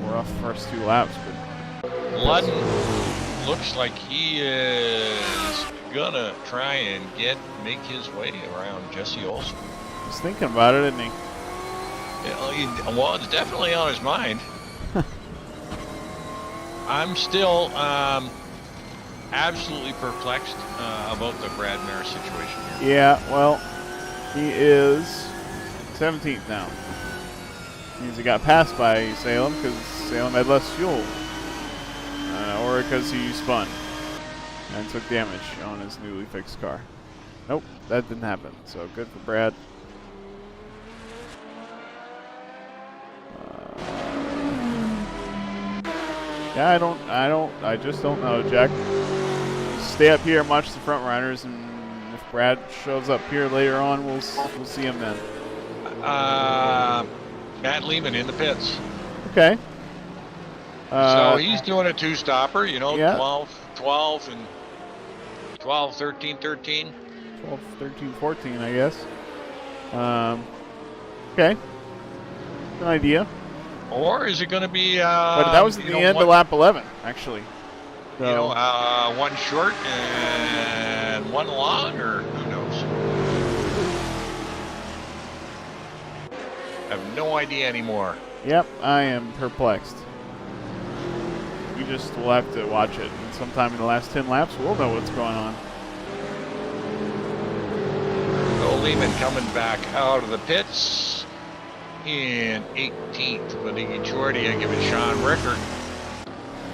We're off the first 2 laps, but Ludden looks like he is gonna try and make his way around Jesse Olson. He's thinking about it, isn't he? Yeah, well, it's definitely on his mind. I'm still absolutely perplexed about the Brad Mayer situation here. Yeah, well, he is 17th now. Means he got passed by Salem because Salem had less fuel, or because he spun and took damage on his newly fixed car. Nope, that didn't happen. So good for Brad. Yeah, I just don't know, Jack. Stay up here and watch the front runners, and if Brad shows up here later on, we'll see him then. Matt Lehman in the pits. Okay. So he's doing a 2-stopper, you know, yeah. 12 and 12, 13, 13. 12, 13, 14, I guess. Okay. An idea. Or is it going to be... but that was the end of lap 11, actually. So. You know, one short and one long, or who knows? I have no idea anymore. Yep, I am perplexed. We just will have to watch it. And sometime in the last 10 laps, we'll know what's going on. Bill Lehman coming back out of the pits in 18th. But Iggy Jordia giving Sean Rickard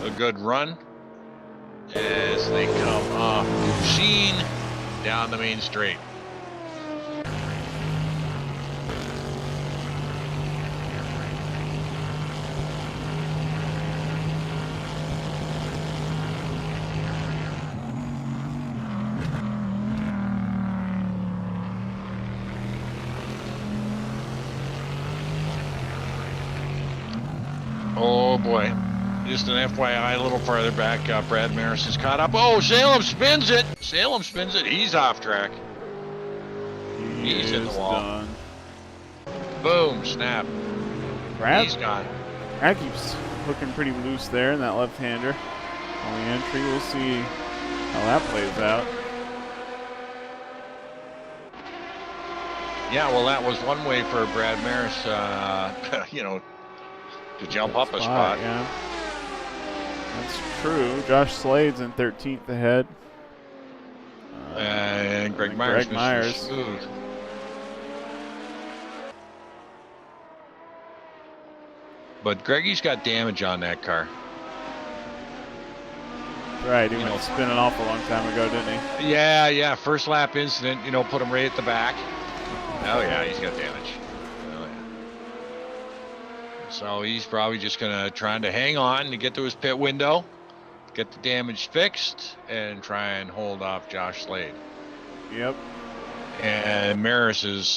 a good run as they come off Sheen down the main straight. Oh boy. Just an FYI, a little farther back, Brad Maris is caught up. Oh, Salem spins it. Salem spins it. He's off track. He's in the wall. Done. Boom, snap. Brad? He's gone. Brad keeps looking pretty loose there in that left-hander. On the entry, we'll see how that plays out. Yeah, well, that was one way for Brad Maris, you know, to jump up a spot. Yeah. That's true. Josh Slade's in 13th ahead. And Greg Myers. Greg Myers. Smooth. But Greggy's got damage on that car. Right, he went spinning off a long time ago, didn't he? Yeah. First lap incident, put him right at the back. Oh, yeah, he's got damage. Oh, yeah. So he's probably just going to try to hang on to get to his pit window, get the damage fixed, and try and hold off Josh Slade. Yep. And Maris is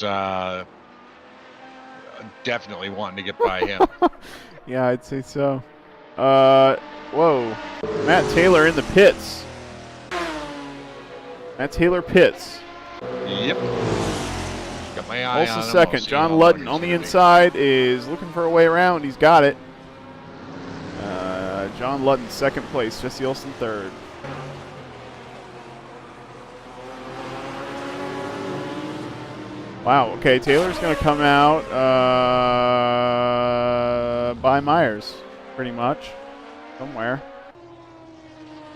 definitely wanting to get by him. Yeah, I'd say so. Whoa. Matt Taylor in the pits. Matt Taylor pits. Yep. Got my eye Also on him. second. John Ludden on the inside is looking for a way around. He's got it. John Ludden second place. Jesse Olsen third. Wow. Okay, Taylor's going to come out by Myers, pretty much, somewhere.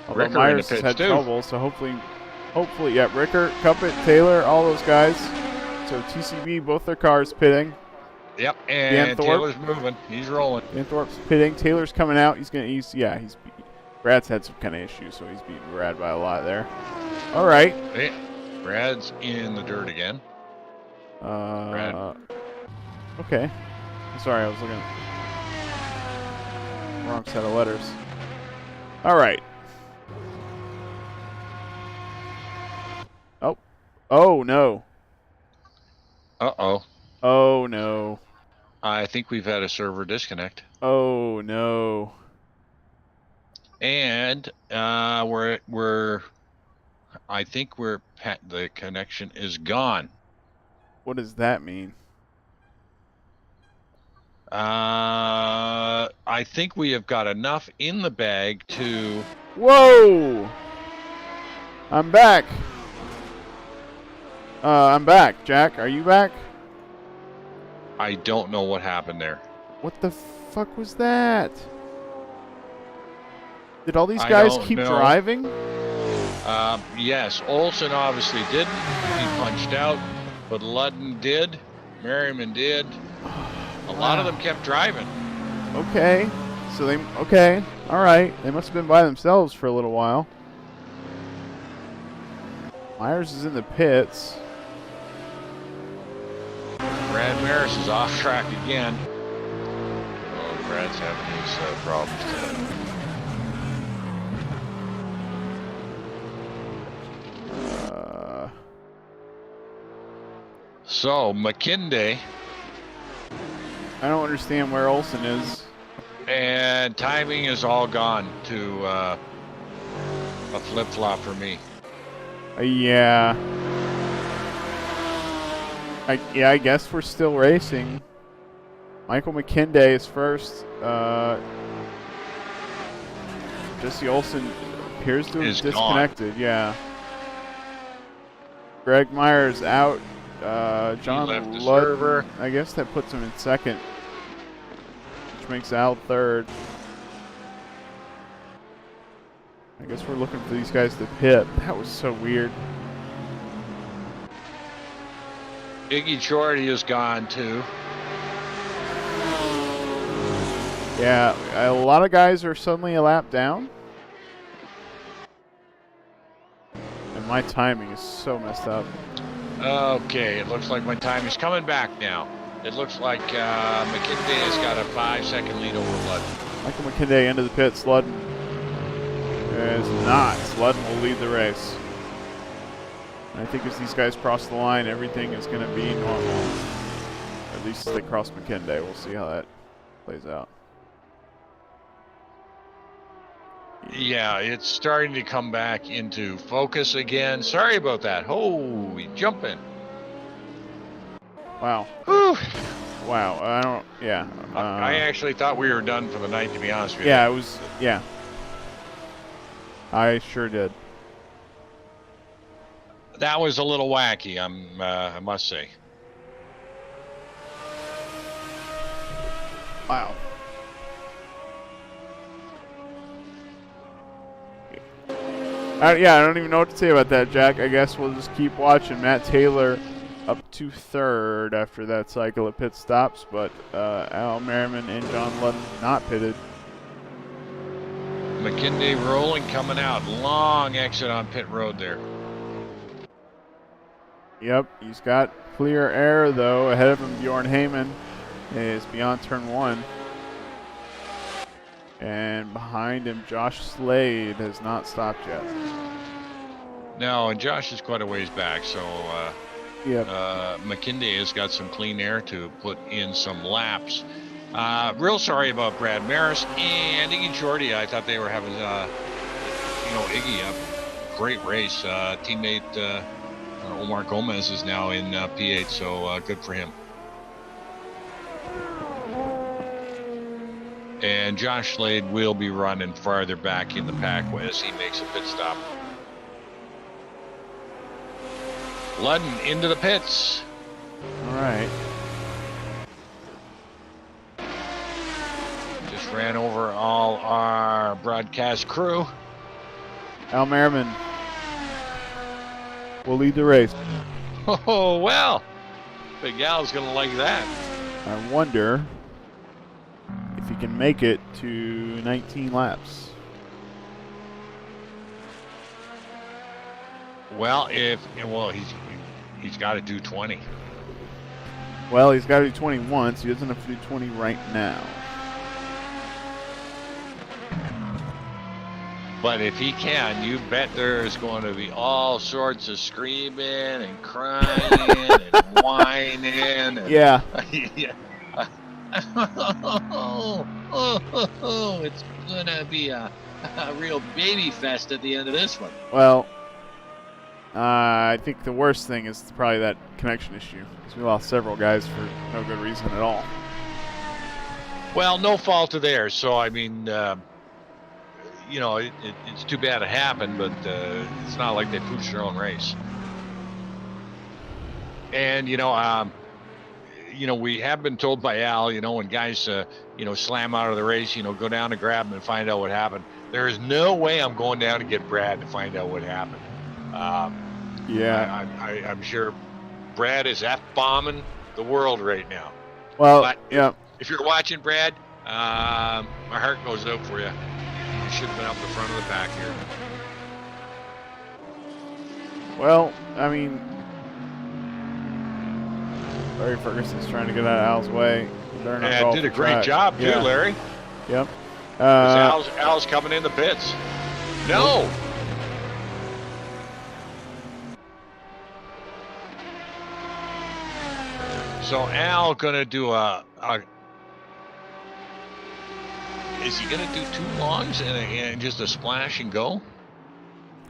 Although Ricker Myers has had trouble, so hopefully, yeah, Ricker, Cuppet, Taylor, all those guys. So TCB, both their cars pitting. Yep, and Taylor's moving. He's rolling. Danthorpe's pitting. Taylor's coming out. Brad's had some kind of issues, so he's beating Brad by a lot there. All right. Hey, Brad's in the dirt again. Brad. Okay. Sorry, I was looking at the wrong set of letters. All right. Oh. Oh, no. Uh-oh. Oh, no. I think we've had a server disconnect. Oh, no. And I think the connection is gone. What does that mean? I think we have got enough in the bag to... Whoa! I'm back. I'm back. Jack, are you back? I don't know what happened there. What the fuck was that? Did all these guys keep driving? Yes, Olsen obviously didn't. He punched out, but Ludden did. Merriman did. A lot of them kept driving. Okay. So okay. All right. They must have been by themselves for a little while. Myers is in the pits. Brad Maris is off track again. Oh, Brad's having his problems today. So, McKinday. I don't understand where Olsen is. And timing is all gone to a flip-flop for me. Yeah. I guess we're still racing. Michael McKinday is first. Jesse Olsen appears to have disconnected. Gone. Yeah. Greg Myers out. John Ludden, I guess that puts him in second, which makes Al third. I guess we're looking for these guys to pit. That was so weird. Iggy Chorty is gone too. Yeah, a lot of guys are suddenly a lap down. And my timing is so messed up. Okay, it looks like my time is coming back now. It looks like McKinday has got a 5-second lead over Ludden. Michael McKinday into the pits. Ludden is not. Ludden will lead the race. And I think as these guys cross the line, everything is going to be normal. Or at least as they cross McKinday. We'll see how that plays out. Yeah, it's starting to come back into focus again. Sorry about that. Holy jumping. Wow. Whew. Wow. I don't, yeah. I actually thought we were done for the night, to be honest with you. Yeah, it was, yeah. I sure did. That was a little wacky, I must say. Wow. Yeah, I don't even know what to say about that, Jack. I guess we'll just keep watching. Matt Taylor up to third after that cycle of pit stops, but Al Merriman and John Ludden not pitted. McKinley rolling, coming out. Long exit on pit road there. Yep, he's got clear air, though. Ahead of him, Bjorn Heyman is beyond turn 1. And behind him, Josh Slade has not stopped yet. No, and Josh is quite a ways back, so Yep. McKinley has got some clean air to put in some laps. Real sorry about Brad Maris and Iggy Shorty. I thought they were having, Iggy, a great race. Teammate Omar Gomez is now in P8, so good for him. And Josh Slade will be running farther back in the pack as he makes a pit stop. Ludden into the pits. All right. Just ran over all our broadcast crew. Al Merriman will lead the race. Oh, well. Big Al's going to like that. I wonder if he can make it to 19 laps. Well, he's got to do 20. Well, he's got to do 21, so he doesn't have to do 20 right now. But if he can, you bet there's going to be all sorts of screaming and crying and whining. And, Yeah. Yeah. It's going to be a real baby fest at the end of this one. Well, I think the worst thing is probably that connection issue, because we lost several guys for no good reason at all. Well, no fault of theirs. So, I mean, it's too bad it happened, but it's not like they pooched their own race. And, we have been told by Al, when guys, slam out of the race, go down to grab them and find out what happened. There is no way I'm going down to get Brad to find out what happened. Yeah. I'm sure Brad is F-bombing the world right now. Well, but yeah. If you're watching, Brad, my heart goes out for you. You should have been up the front of the pack here. Well, I mean, Larry Ferguson's trying to get out of Al's way. Yeah, did a great job too, Larry. Yep. Al's coming in the pits. No. So Al gonna do is he gonna do 2 longs and just a splash and go?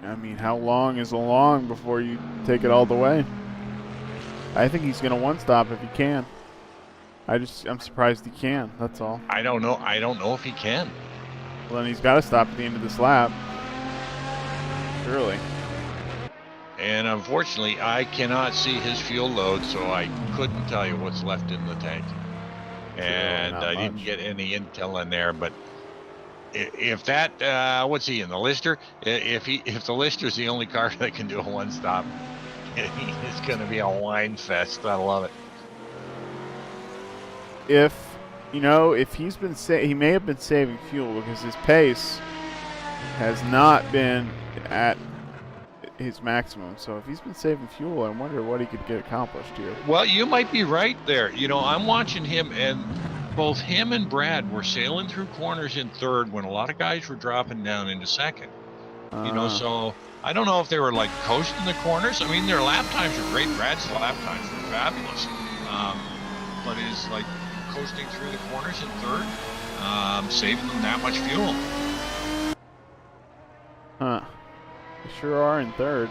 I mean, how long is a long before you take it all the way? I think he's gonna one stop if he can. I'm surprised he can. That's all. I don't know if he can. Well, then he's got to stop at the end of this lap. Surely. And unfortunately, I cannot see his fuel load, so I couldn't tell you what's left in the tank. And I didn't get any intel in there. But if that, what's he in the lister? If the lister's the only car that can do a one stop, it's going to be a wine fest. I love it. If he's been he may have been saving fuel because his pace has not been at his maximum. So if he's been saving fuel, I wonder what he could get accomplished here. Well, you might be right there. I'm watching him, and both him and Brad were sailing through corners in third when a lot of guys were dropping down into second. So I don't know if they were like coasting the corners. I mean, their lap times are great. Brad's lap times were fabulous. But is like coasting through the corners in third, saving them that much fuel. Huh. They sure are in third.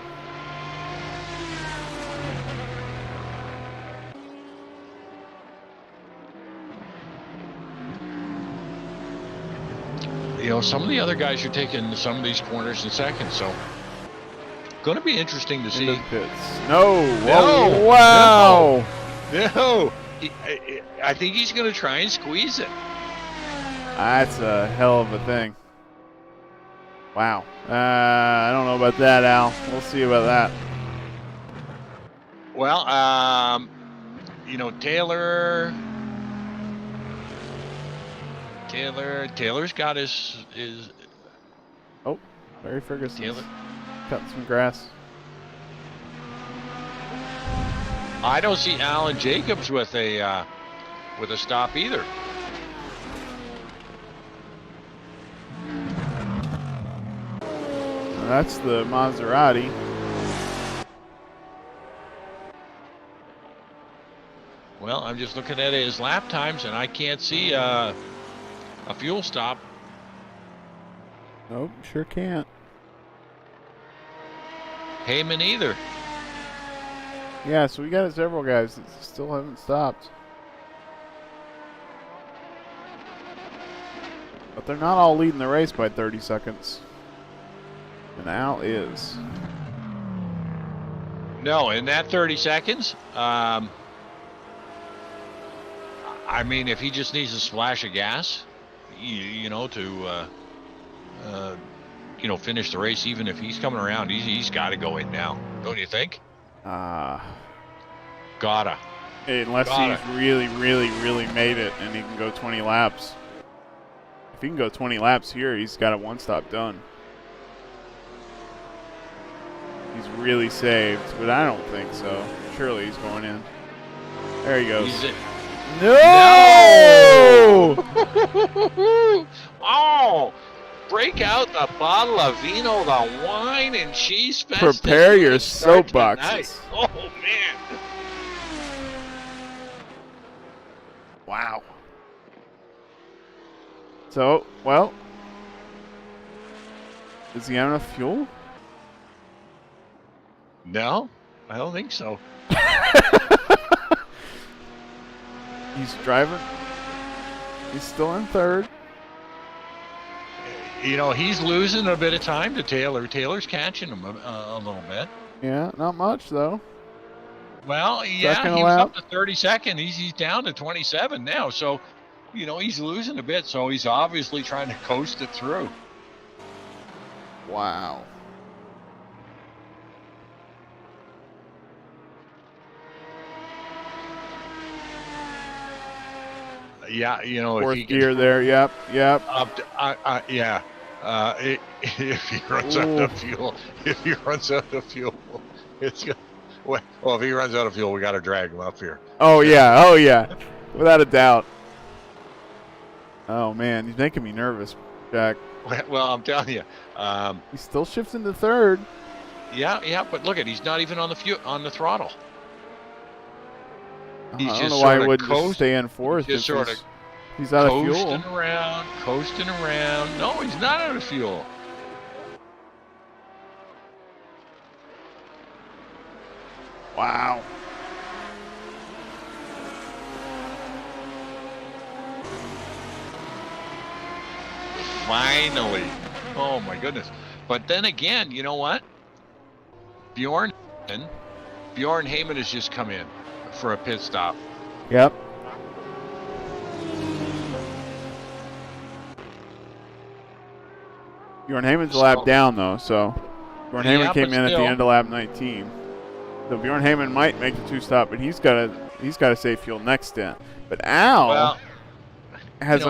Some of the other guys are taking some of these corners in second, so going to be interesting to see. Pits. No. Whoa. Wow. No. I think he's going to try and squeeze it. That's a hell of a thing. Wow. I don't know about that, Al. We'll see about that. Well, Taylor's got his Oh, Larry Ferguson's Taylor. cutting some grass. I don't see Alan Jacobs with a stop either. That's the Maserati. Well, I'm just looking at his lap times, and I can't see a fuel stop. Nope, sure can't. Heyman either. Yeah, so we got several guys that still haven't stopped. But they're not all leading the race by 30 seconds. And Al is. No, in that 30 seconds, I mean, if he just needs a splash of gas, to finish the race, even if he's coming around, he's got to go in now, don't you think? Gotta. Unless he's really, really, really made it and he can go 20 laps. If he can go 20 laps here, he's got a one-stop done. He's really saved, but I don't think so. Surely he's going in. There he goes. No! Oh! Break out the bottle of vino, the wine, and cheese fest. Prepare your soapboxes. Oh, man. Wow. So, well, does he have enough fuel? No, I don't think so. He's driving. He's still in third. He's losing a bit of time to Taylor. Taylor's catching him a little bit. Yeah, not much though. Well, yeah, Second he was lap. up to 32nd. He's down to 27 now. So, he's losing a bit. So he's obviously trying to coast it through. Wow. Yeah, Fourth if he gear there. Yep. Up to, yeah. If he runs out of fuel, it's good. Well, if he runs out of fuel, we got to drag him up here. Oh yeah, without a doubt. Oh man, he's making me nervous, Jack. Well, I'm telling you, he's still shifting to third. Yeah, but look he's not even on the throttle. He's I don't just know why he sorta wouldn't just stay in fourth. He's he's out of fuel. Coasting around. No, he's not out of fuel. Wow. Finally. Oh my goodness. But then again, you know what? Bjorn Heyman has just come in for a pit stop. Yep. Bjorn Heyman's a lap down though, so Bjorn Heyman came in at the end of lap 19. So Bjorn Heyman might make the two-stop, but he's got to save fuel next stint. But Al has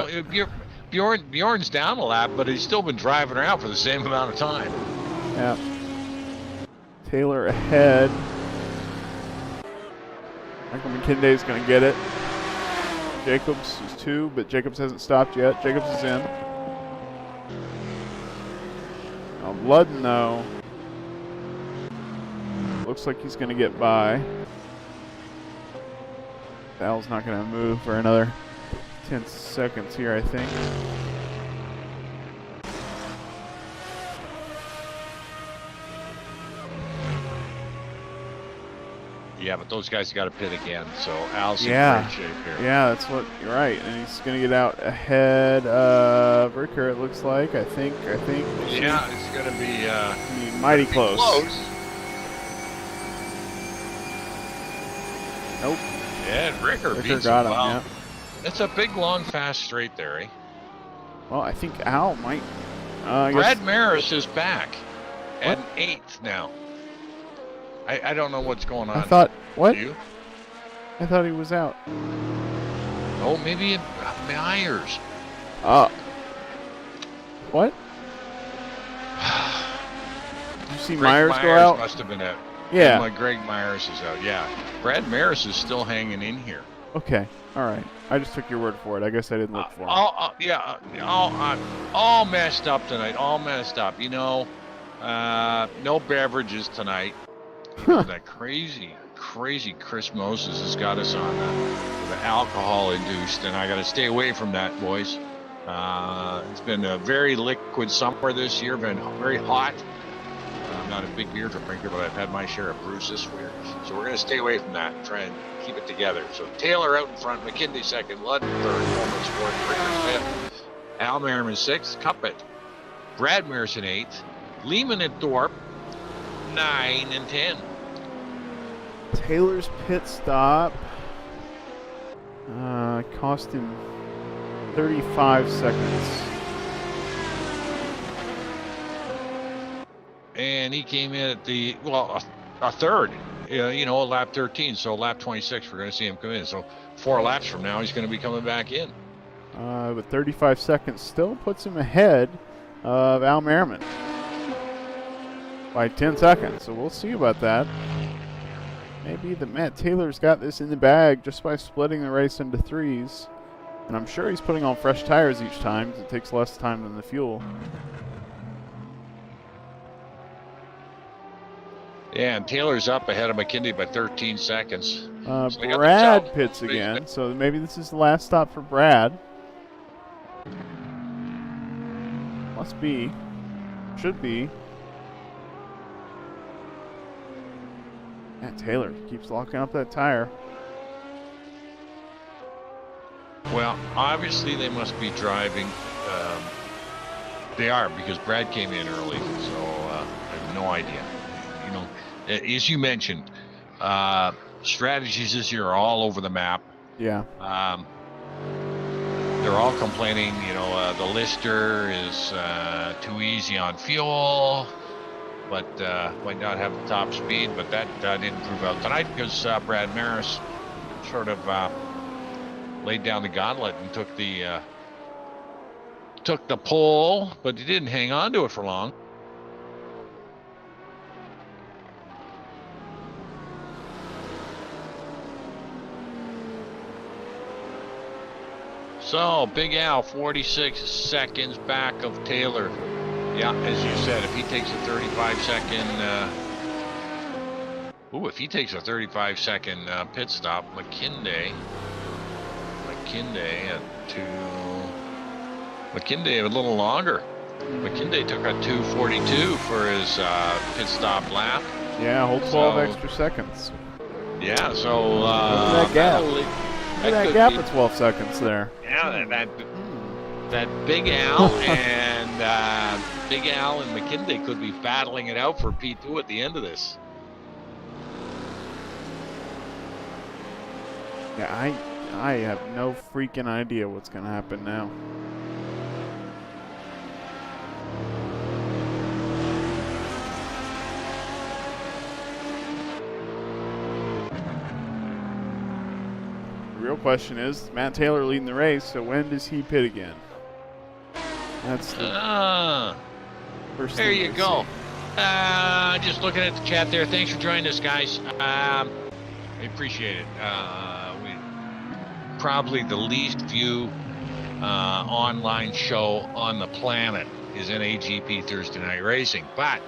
Bjorn's down a lap, but he's still been driving around for the same amount of time. Yeah. Taylor ahead. Michael McKinday's going to get it. Jacobs is 2, but Jacobs hasn't stopped yet. Jacobs is in. Now Ludden, though, looks like he's going to get by. Al's not going to move for another 10 seconds here, I think. Yeah, but those guys got to pit again, so Al's in great shape here. Yeah, that's what you're right, and he's going to get out ahead of Ricker. It looks like. I think. Yeah, it's going to be mighty close. Nope. Yeah, Ricker beats got him. him. Wow. Yeah. It's a big, long, fast straight there, eh? Well, I think Al might Brad Maris is back at 8th now. I don't know what's going on. I thought, what? You? I thought he was out. Oh, maybe Myers. What? Did you see Greg Myers go out? Must have been out. Yeah. Like Greg Myers is out. Yeah. Brad Maris is still hanging in here. Okay. All right. I just took your word for it. I guess I didn't look for him. All messed up tonight. All messed up. You know, no beverages tonight. You know, that crazy Chris Moses has got us on the alcohol induced, and I got to stay away from that, boys. It's been a very liquid summer this year. Been very hot. I'm not a big beer drinker, but I've had my share of brews this year. So we're going to stay away from that and try and keep it together. So Taylor out in front, McKinley second, Ludden third, Coleman's fourth, Rickers fifth, Al Merriman sixth, Cuppet, Brad Merson eighth, Lehman and Thorpe 9 and 10. Taylor's pit stop cost him 35 seconds. And he came in at a third, lap 13. So lap 26, we're going to see him come in. So 4 laps from now, he's going to be coming back in. But 35 seconds still puts him ahead of Al Merriman by 10 seconds. So we'll see about that. Maybe Matt Taylor's got this in the bag just by splitting the race into 3s. And I'm sure he's putting on fresh tires each time because it takes less time than the fuel. Yeah, and Taylor's up ahead of McKinley by 13 seconds. Brad pits again, so maybe this is the last stop for Brad. Must be. Should be. Matt Taylor keeps locking up that tire. Well, obviously they must be driving. They are, because Brad came in early, so I have no idea. You know, as you mentioned, strategies this year are all over the map. Yeah. They're all complaining, the Lister is too easy on fuel, but might not have the top speed, but that didn't prove out tonight because Brad Maris sort of laid down the gauntlet and took the pole, but he didn't hang on to it for long. So, Big Al, 46 seconds back of Taylor. Yeah, as you said, if he takes a 35-second pit stop, McKinley at 2. McKinley a little longer. McKinley took a 2:42 for his pit stop lap. Yeah, whole 12 extra seconds. Yeah, so look at that gap. Look at that gap of 12 seconds there. Yeah, that Big Al and Big Al and McKinley could be battling it out for P2 at the end of this. Yeah, I have no freaking idea what's going to happen now. The real question is, Matt Taylor leading the race, so when does he pit again? That's the first there thing you go. Just looking at the chat there. Thanks for joining us, guys. I appreciate it. We probably the least viewed online show on the planet is NAGP Thursday Night Racing, but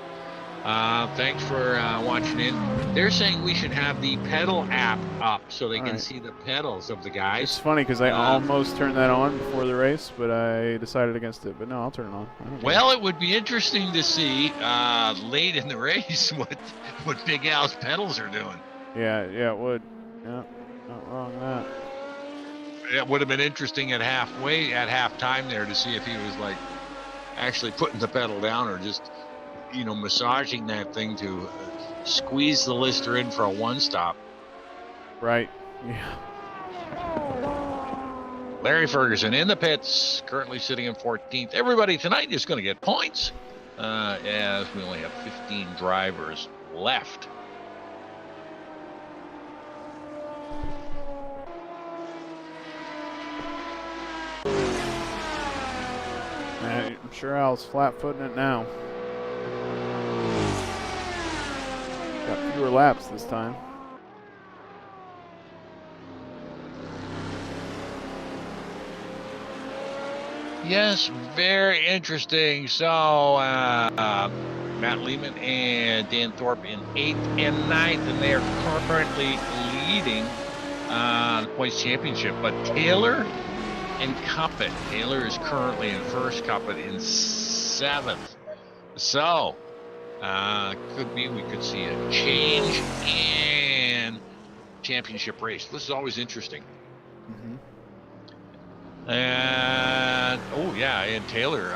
thanks for watching in. They're saying we should have the pedal app up so they can see the pedals of the guys. It's funny because I almost turned that on before the race, but I decided against it. But no, I'll turn it on. Well, it would be interesting to see late in the race what Big Al's pedals are doing. Yeah, it would. Yeah, not wrong with that. It would have been interesting at halftime there to see if he was like actually putting the pedal down or just massaging that thing to squeeze the Lister in for a one stop. Right. Yeah. Larry Ferguson in the pits, currently sitting in 14th. Everybody tonight is going to get points as we only have 15 drivers left. I'm sure Al's flat-footing it now. Got fewer laps this time. Yes, very interesting. So, Matt Lehman and Dan Thorpe in 8th and 9th, and they are currently leading the points championship. But Taylor and Cuppet, Taylor is currently in 1st, Cuppet in 7th. So, could be we could see a change in championship race. This is always interesting. Mm-hmm. And and Taylor,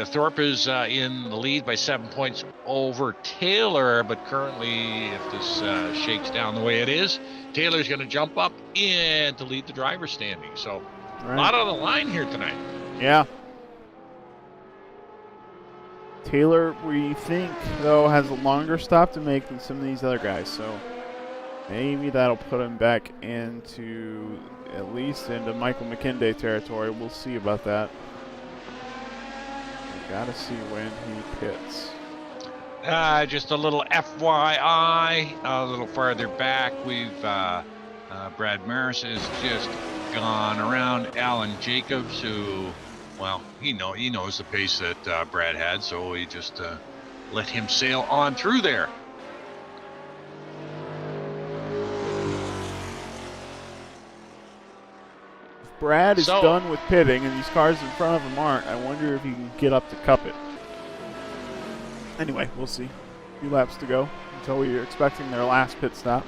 Thorpe is in the lead by 7 points over Taylor, but currently, if this shakes down the way it is, Taylor's going to jump up in to lead the driver standing. So, a lot on the line here tonight. Yeah. Taylor, we think, though, has a longer stop to make than some of these other guys, so maybe that'll put him back into, at least into Michael McKinday territory. We'll see about that. We gotta see when he pits. Just a little FYI, a little farther back, we've Brad Maris has just gone around Alan Jacobs, who, well, he knows the pace that Brad had, so he just let him sail on through there. If Brad is done with pitting and these cars in front of him aren't, I wonder if he can get up to cup it. Anyway, we'll see. A few laps to go until we are expecting their last pit stop.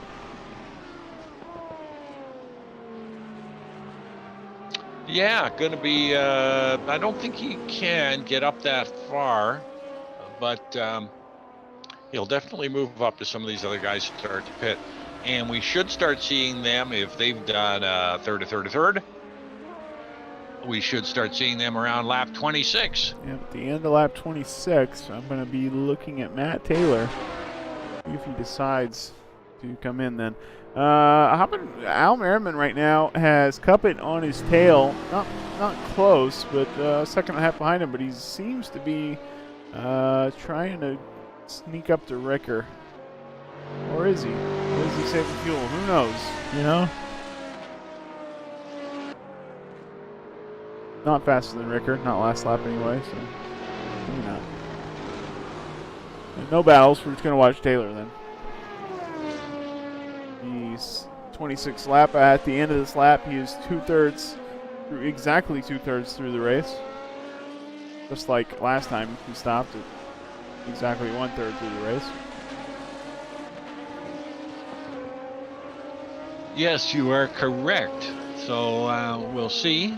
Yeah, going to be, I don't think he can get up that far, but he'll definitely move up to some of these other guys who start to pit. And we should start seeing them if they've done third. We should start seeing them around lap 26. Yeah, at the end of lap 26, I'm going to be looking at Matt Taylor, if he decides to come in then. Al Merriman right now has Cuppet on his tail. Not close, but second and a half behind him. But he seems to be trying to sneak up to Ricker. Or is he? Or is he saving fuel? Who knows? You know? Not faster than Ricker. Not last lap anyway, so maybe not. And no battles. We're just going to watch Taylor then. He's 26th lap. At the end of this lap, he is exactly two-thirds through the race. Just like last time he stopped at exactly 1/3 through the race. Yes, you are correct. So we'll see.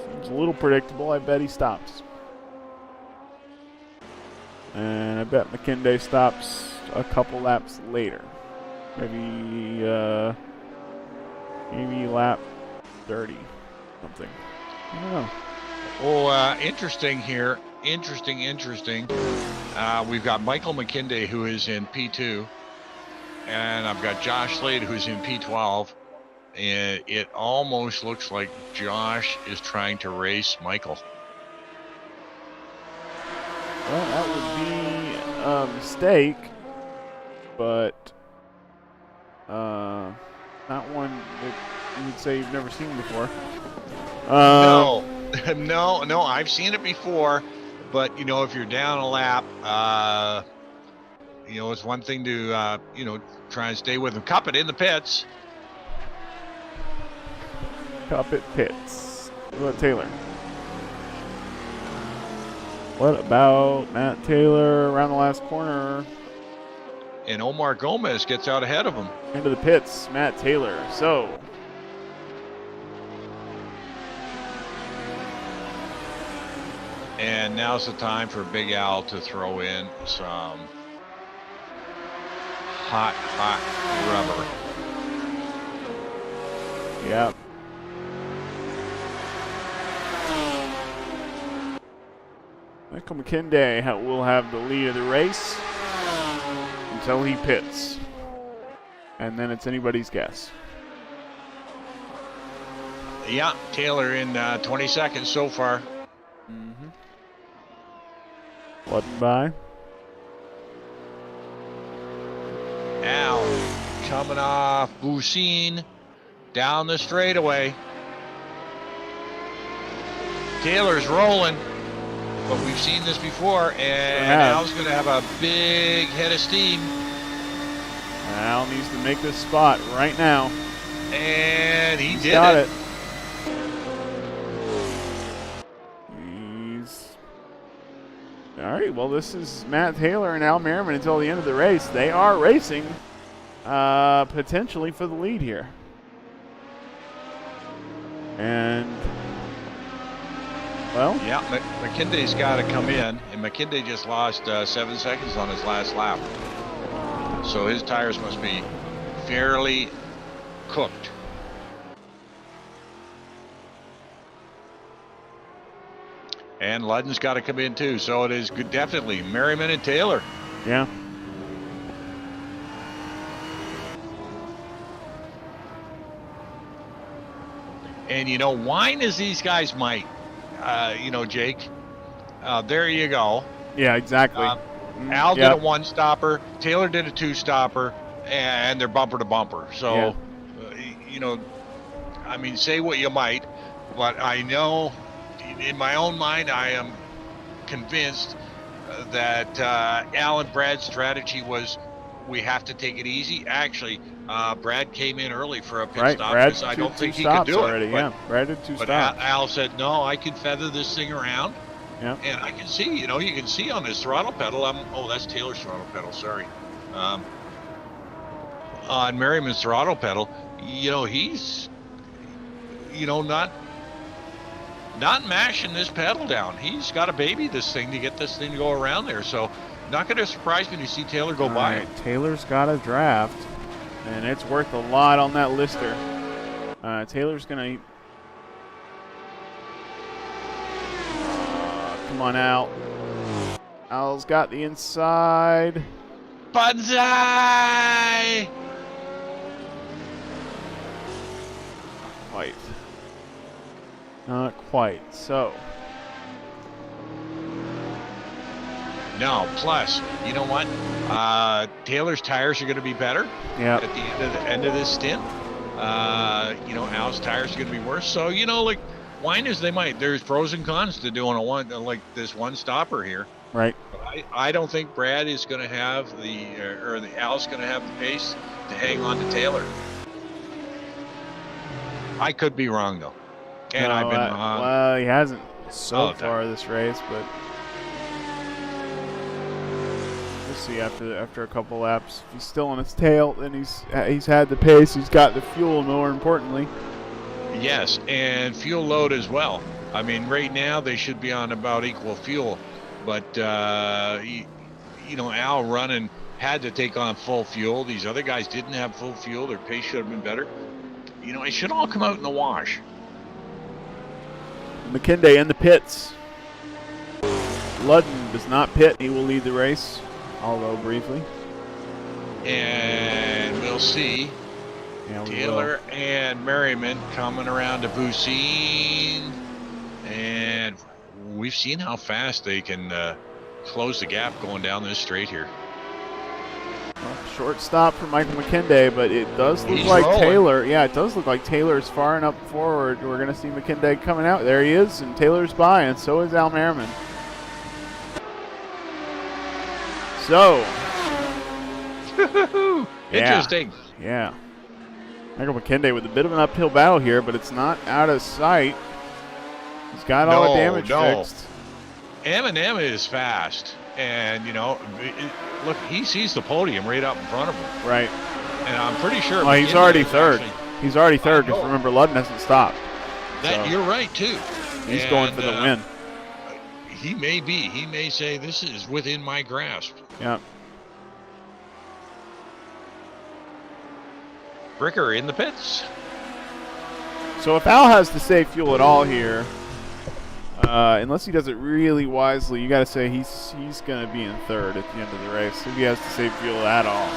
Seems a little predictable. I bet he stops. And I bet McKinday stops a couple laps later. Maybe lap 30, something. I don't know. Oh, interesting here. Interesting. We've got Michael McKinday, who is in P2. And I've got Josh Slade, who's in P12. And it almost looks like Josh is trying to race Michael. Well, that would be a mistake, but not one that you would say you've never seen before. No, I've seen it before, but if you're down a lap, it's one thing to try and stay with him. Cuppet in the pits. Cuppet pits. What about Taylor? What about Matt Taylor around the last corner? And Omar Gomez gets out ahead of him. Into the pits, Matt Taylor. So. And now's the time for Big Al to throw in some hot rubber. Yep. Michael McKinday will have the lead of the race until he pits. And then it's anybody's guess. Yeah, Taylor in 20 seconds so far. Flooding by. Al coming off Bucine down the straightaway. Taylor's rolling, but we've seen this before, and Al's going to have a big head of steam. Al needs to make this spot right now. And he's got it. All right, well, this is Matt Taylor and Al Merriman until the end of the race. They are racing potentially for the lead here. And, well. Yeah, McKinday's got to come in, and McKinday just lost 7 seconds on his last lap. So his tires must be fairly cooked. And Ludden's got to come in too. So it is good, definitely Merriman and Taylor. Yeah. And you know, wine as these guys might, Jake. There you go. Yeah, exactly. Al did a one stopper, Taylor did a two stopper, and they're bumper to bumper. So, I mean, say what you might, but I know in my own mind, I am convinced that Al and Brad's strategy was we have to take it easy. Actually, Brad came in early for a pit stop because I don't think he could do already. it. But, Brad did two stops. Al said, no, I can feather this thing around. Yeah. And I can see, you can see on his throttle pedal. That's Taylor's throttle pedal. Sorry. On Merriman's throttle pedal, he's, not mashing this pedal down. He's got to baby this thing to get this thing to go around there. So, not going to surprise me to see Taylor go by. Right. Taylor's got a draft, and it's worth a lot on that lister. Taylor's going to. Come on out. Al's got the inside. Banzai! Quite. Not quite. So. No, plus, you know what? Taylor's tires are going to be better at the end of this stint. Al's tires are going to be worse. So, like whiners, there's pros and cons to doing this one stopper here. Right. But I don't think Brad is going to have Al's going to have the pace to hang on to Taylor. I could be wrong though. And no, I've been wrong. Well, he hasn't so far this race, but we'll see after a couple laps. If he's still on his tail, then he's had the pace, he's got the fuel, more importantly. Yes, and fuel load as well. I mean, right now they should be on about equal fuel, but Al running had to take on full fuel. These other guys didn't have full fuel. Their pace should have been better. It should all come out in the wash. McKinday in the pits. Ludden does not pit. He will lead the race, although briefly. And we'll see Taylor and Merriman coming around to Bucine. And we've seen how fast they can close the gap going down this straight here. Well, short stop for Michael McKinday, but it does look Taylor. Yeah, it does look like Taylor's far enough forward. We're going to see McKinday coming out. There he is, and Taylor's by, and so is Al Merriman. So. Interesting. Yeah. Michael McKinday with a bit of an uphill battle here, but it's not out of sight. He's got all the damage fixed. M&M is fast. And, look, he sees the podium right up in front of him. Right. And I'm pretty sure. Oh, he's already third. He's already third because remember, Ludden hasn't stopped. You're right, too. He's going for the win. He may be. He may say, this is within my grasp. Yeah. Bricker in the pits. So if Al has to save fuel at all here, unless he does it really wisely, you got to say he's going to be in third at the end of the race if he has to save fuel at all.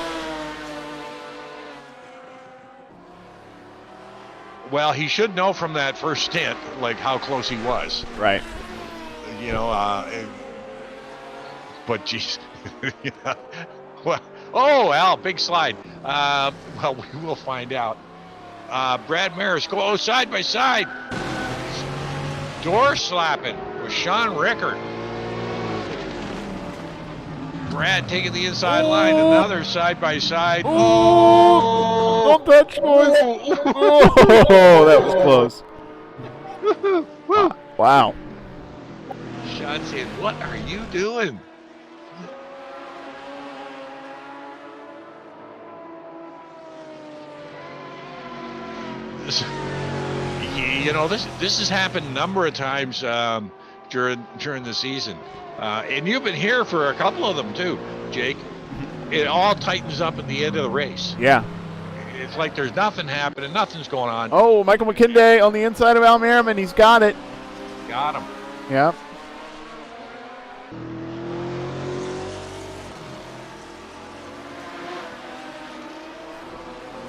Well, he should know from that first stint, like, how close he was. Right. You know, but geez. Yeah. Well, oh, Al, big slide. Well, we will find out. Brad Maris go side by side. Door slapping with Sean Rickard. Brad taking the inside line, another side by side. Oh, don't touch, boys. Oh, that was close. Wow. Sean saying, "What are you doing?" You know, this has happened a number of times during the season, and you've been here for a couple of them too, Jake. It all tightens up at the end of the race. Yeah. It's like there's nothing happening, nothing's going on. Oh, Michael McKinday on the inside of Al Merriman. He's got it. Got him. Yep.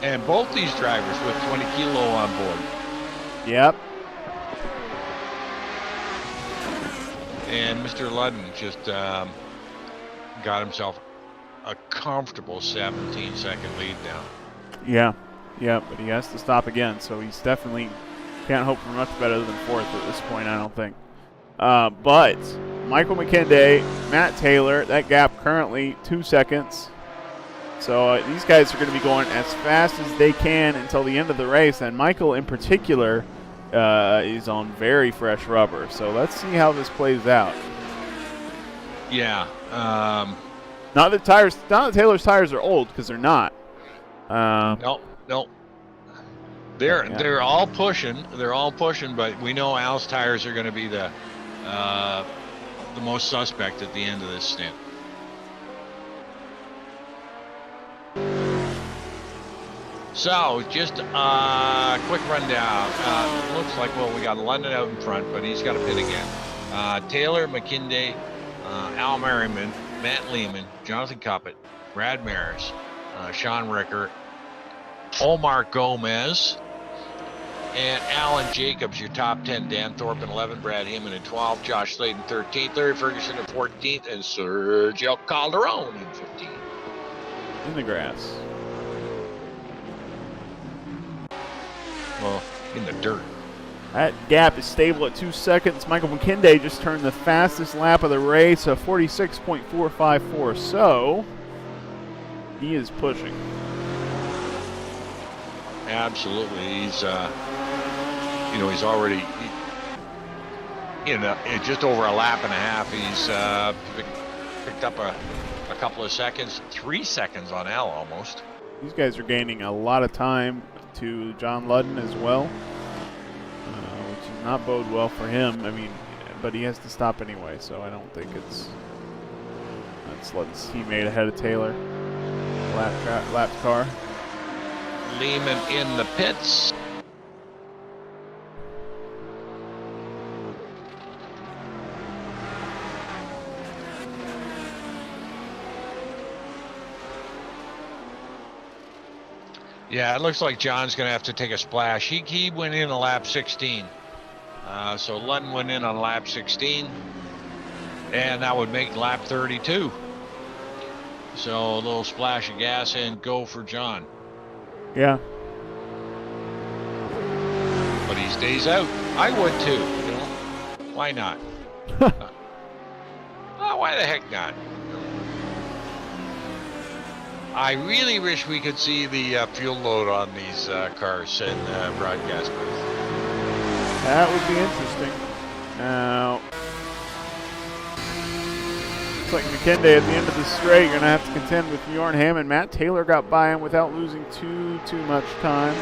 And both these drivers with 20 kilo on board. Yep. And Mr. Ludden just got himself a comfortable 17-second lead now. Yeah. Yeah, but he has to stop again, so he's definitely can't hope for much better than fourth at this point, I don't think. But Michael McKinday, Matt Taylor, that gap currently 2 seconds. So these guys are going to be going as fast as they can until the end of the race, and Michael in particular is on very fresh rubber. So let's see how this plays out. Yeah. Not that Taylor's tires are old, because they're not. No. They're all pushing. They're all pushing, but we know Al's tires are going to be the most suspect at the end of this stint. So, just a quick rundown. Looks like, well, we got London out in front, but he's got to pit again. Taylor, McKinday, Al Merriman, Matt Lehman, Jonathan Cuppett, Brad Maris, Sean Rickard, Omar Gomez, and Alan Jacobs, your top 10. Dan Thorpe in 11, Brad Heyman in 12, Josh Slayton 13th, Larry Ferguson in 14th, and Sergio Calderon in 15th. In the grass. Well, in the dirt. That gap is stable at 2 seconds. Michael McKinday just turned the fastest lap of the race, a 46.454. So he is pushing. Absolutely, he's he's already in just over a lap and a half. He's picked up a couple of seconds, 3 seconds on Al almost. These guys are gaining a lot of time to John Ludden as well, which does not bode well for him. I mean, but he has to stop anyway, so I don't think that's Ludden's teammate ahead of Taylor. Lap car. Lehman in the pits. Yeah, it looks like John's going to have to take a splash. He went in on lap 16. So Ludden went in on lap 16. And that would make lap 32. So a little splash of gas and go for John. Yeah. But he stays out. I would too, Why not? Why the heck not? I really wish we could see the fuel load on these cars in broadcast booth. That would be interesting. Now, looks like McKinday at the end of the straight, you're going to have to contend with Bjorn Hammond. Matt Taylor got by him without losing too much time.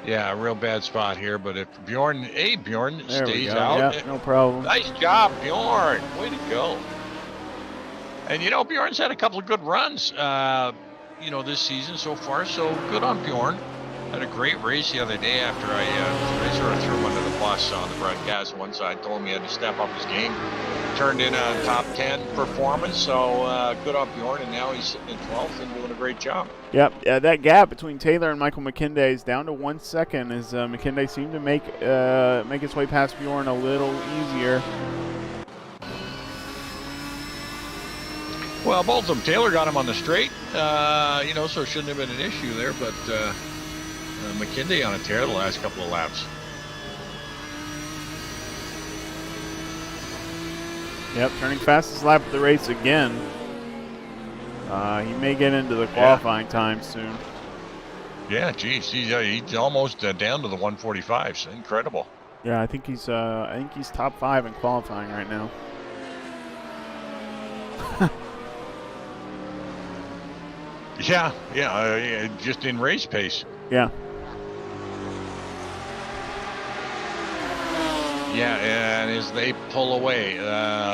Yeah, a real bad spot here, but if Bjorn There stays out. Yep, no problem. Nice job, Bjorn. Way to go. And, Bjorn's had a couple of good runs, this season so far, so good on Bjorn. Had a great race the other day after I sort of threw him under the bus on the broadcast one side. Told him he had to step up his game. Turned in a top 10 performance, so good on Bjorn, and now he's sitting in 12th and doing a great job. Yep, that gap between Taylor and Michael McKinday is down to 1 second as McKinday seemed to make his way past Bjorn a little easier. Well, both of them. Taylor got him on the straight, so it shouldn't have been an issue there, but McKinday on a tear the last couple of laps. Yep, turning fastest lap of the race again. He may get into the qualifying time soon. Yeah, geez, he's almost down to the 145s. Incredible. Yeah, I think he's top 5 in qualifying right now. Yeah, just in race pace. Yeah. Yeah, and as they pull away,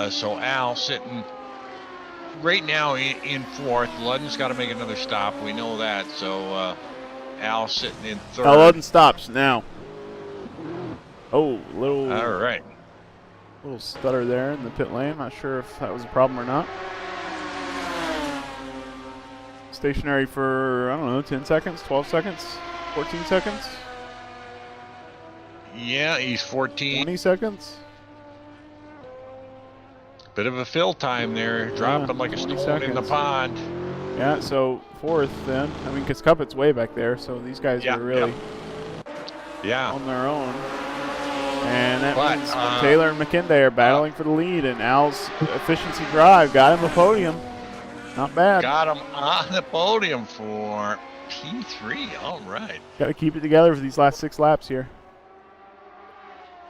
so Al sitting right now in 4th. Ludden's got to make another stop. We know that. So Al sitting in 3rd. Ludden stops now. Oh, little. All right. Little stutter there in the pit lane. Not sure if that was a problem or not. Stationary for, I don't know, 10 seconds, 12 seconds, 14 seconds? Yeah, he's 14. 20 seconds? Bit of a fill time there. Dropped him like a stone in the pond. Yeah, so 4th then. I mean, because Cuppett's way back there, so these guys are really on their own. And that means Taylor and McKinday are battling for the lead, and Al's efficiency drive got him a podium. Not bad. Got him on the podium for P3. All right. Got to keep it together for these last 6 laps here.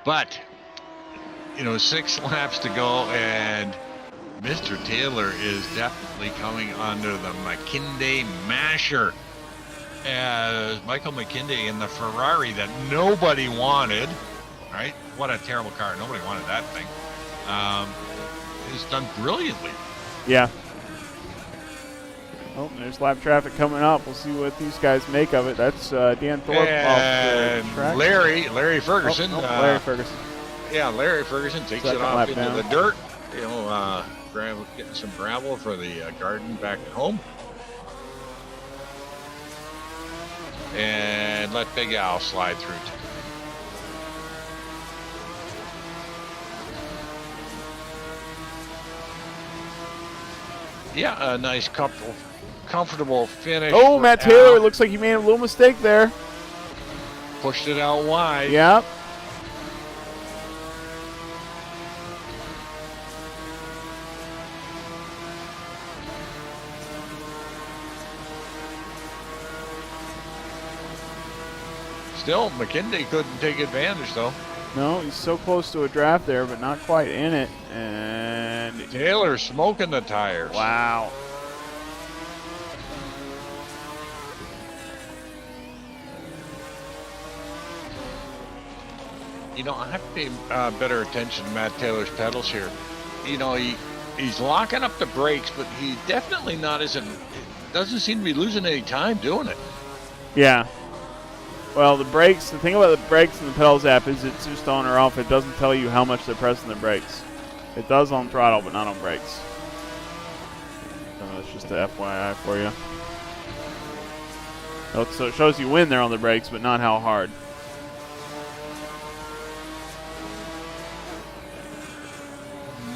But, 6 laps to go, and Mr. Taylor is definitely coming under the McKinday masher. As Michael McKinday in the Ferrari that nobody wanted, right? What a terrible car. Nobody wanted that thing. He's done brilliantly. Yeah. Oh, there's lap traffic coming up. We'll see what these guys make of it. That's Dan Thorpe and off the track. Larry Ferguson. Larry Ferguson. Yeah, Larry Ferguson takes it off into the dirt. Getting some gravel for the garden back at home. And let Big Al slide through. Yeah, a nice comfortable finish. Oh, Matt Taylor, it looks like he made a little mistake there. Pushed it out wide. Yep. Still, McKinday couldn't take advantage, though. No, he's so close to a draft there, but not quite in it. And Taylor smoking the tires. Wow. I have to pay better attention to Matt Taylor's pedals here. He's locking up the brakes, but he definitely doesn't seem to be losing any time doing it. Yeah. Well, the thing about the brakes and the pedals app is it's just on or off. It doesn't tell you how much they're pressing the brakes. It does on throttle, but not on brakes. So that's just a FYI for you. So it shows you when they're on the brakes, but not how hard.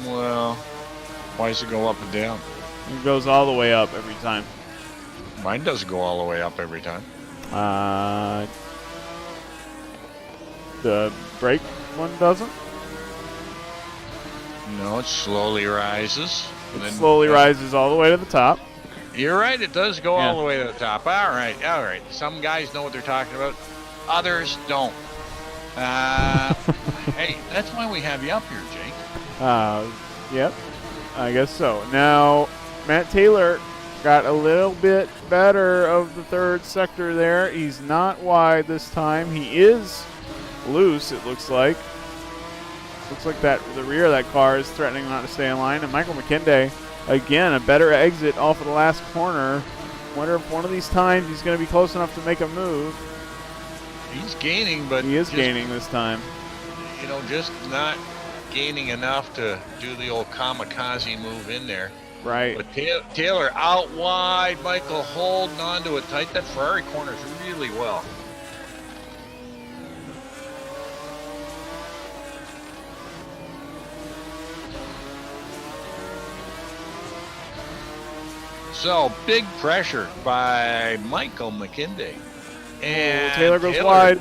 Well, why does it go up and down? It goes all the way up every time. Mine doesn't go all the way up every time. The brake one doesn't? No, it slowly rises. It slowly rises all the way to the top. You're right, it does go all the way to the top. All right. Some guys know what they're talking about. Others don't. Hey, that's why we have you up here, Jake. Yep, I guess so. Now, Matt Taylor got a little bit better of the 3rd sector there. He's not wide this time. He is loose, it looks like. Looks like the rear of that car is threatening not to stay in line. And Michael McKinday, again, a better exit off of the last corner. Wonder if one of these times he's going to be close enough to make a move. He's gaining, but he is gaining this time. You know, just not gaining enough to do the old kamikaze move in there. Right. But Taylor out wide. Michael holding on to it tight. That Ferrari corners really well. So big pressure by Michael McKinday. And Taylor goes wide.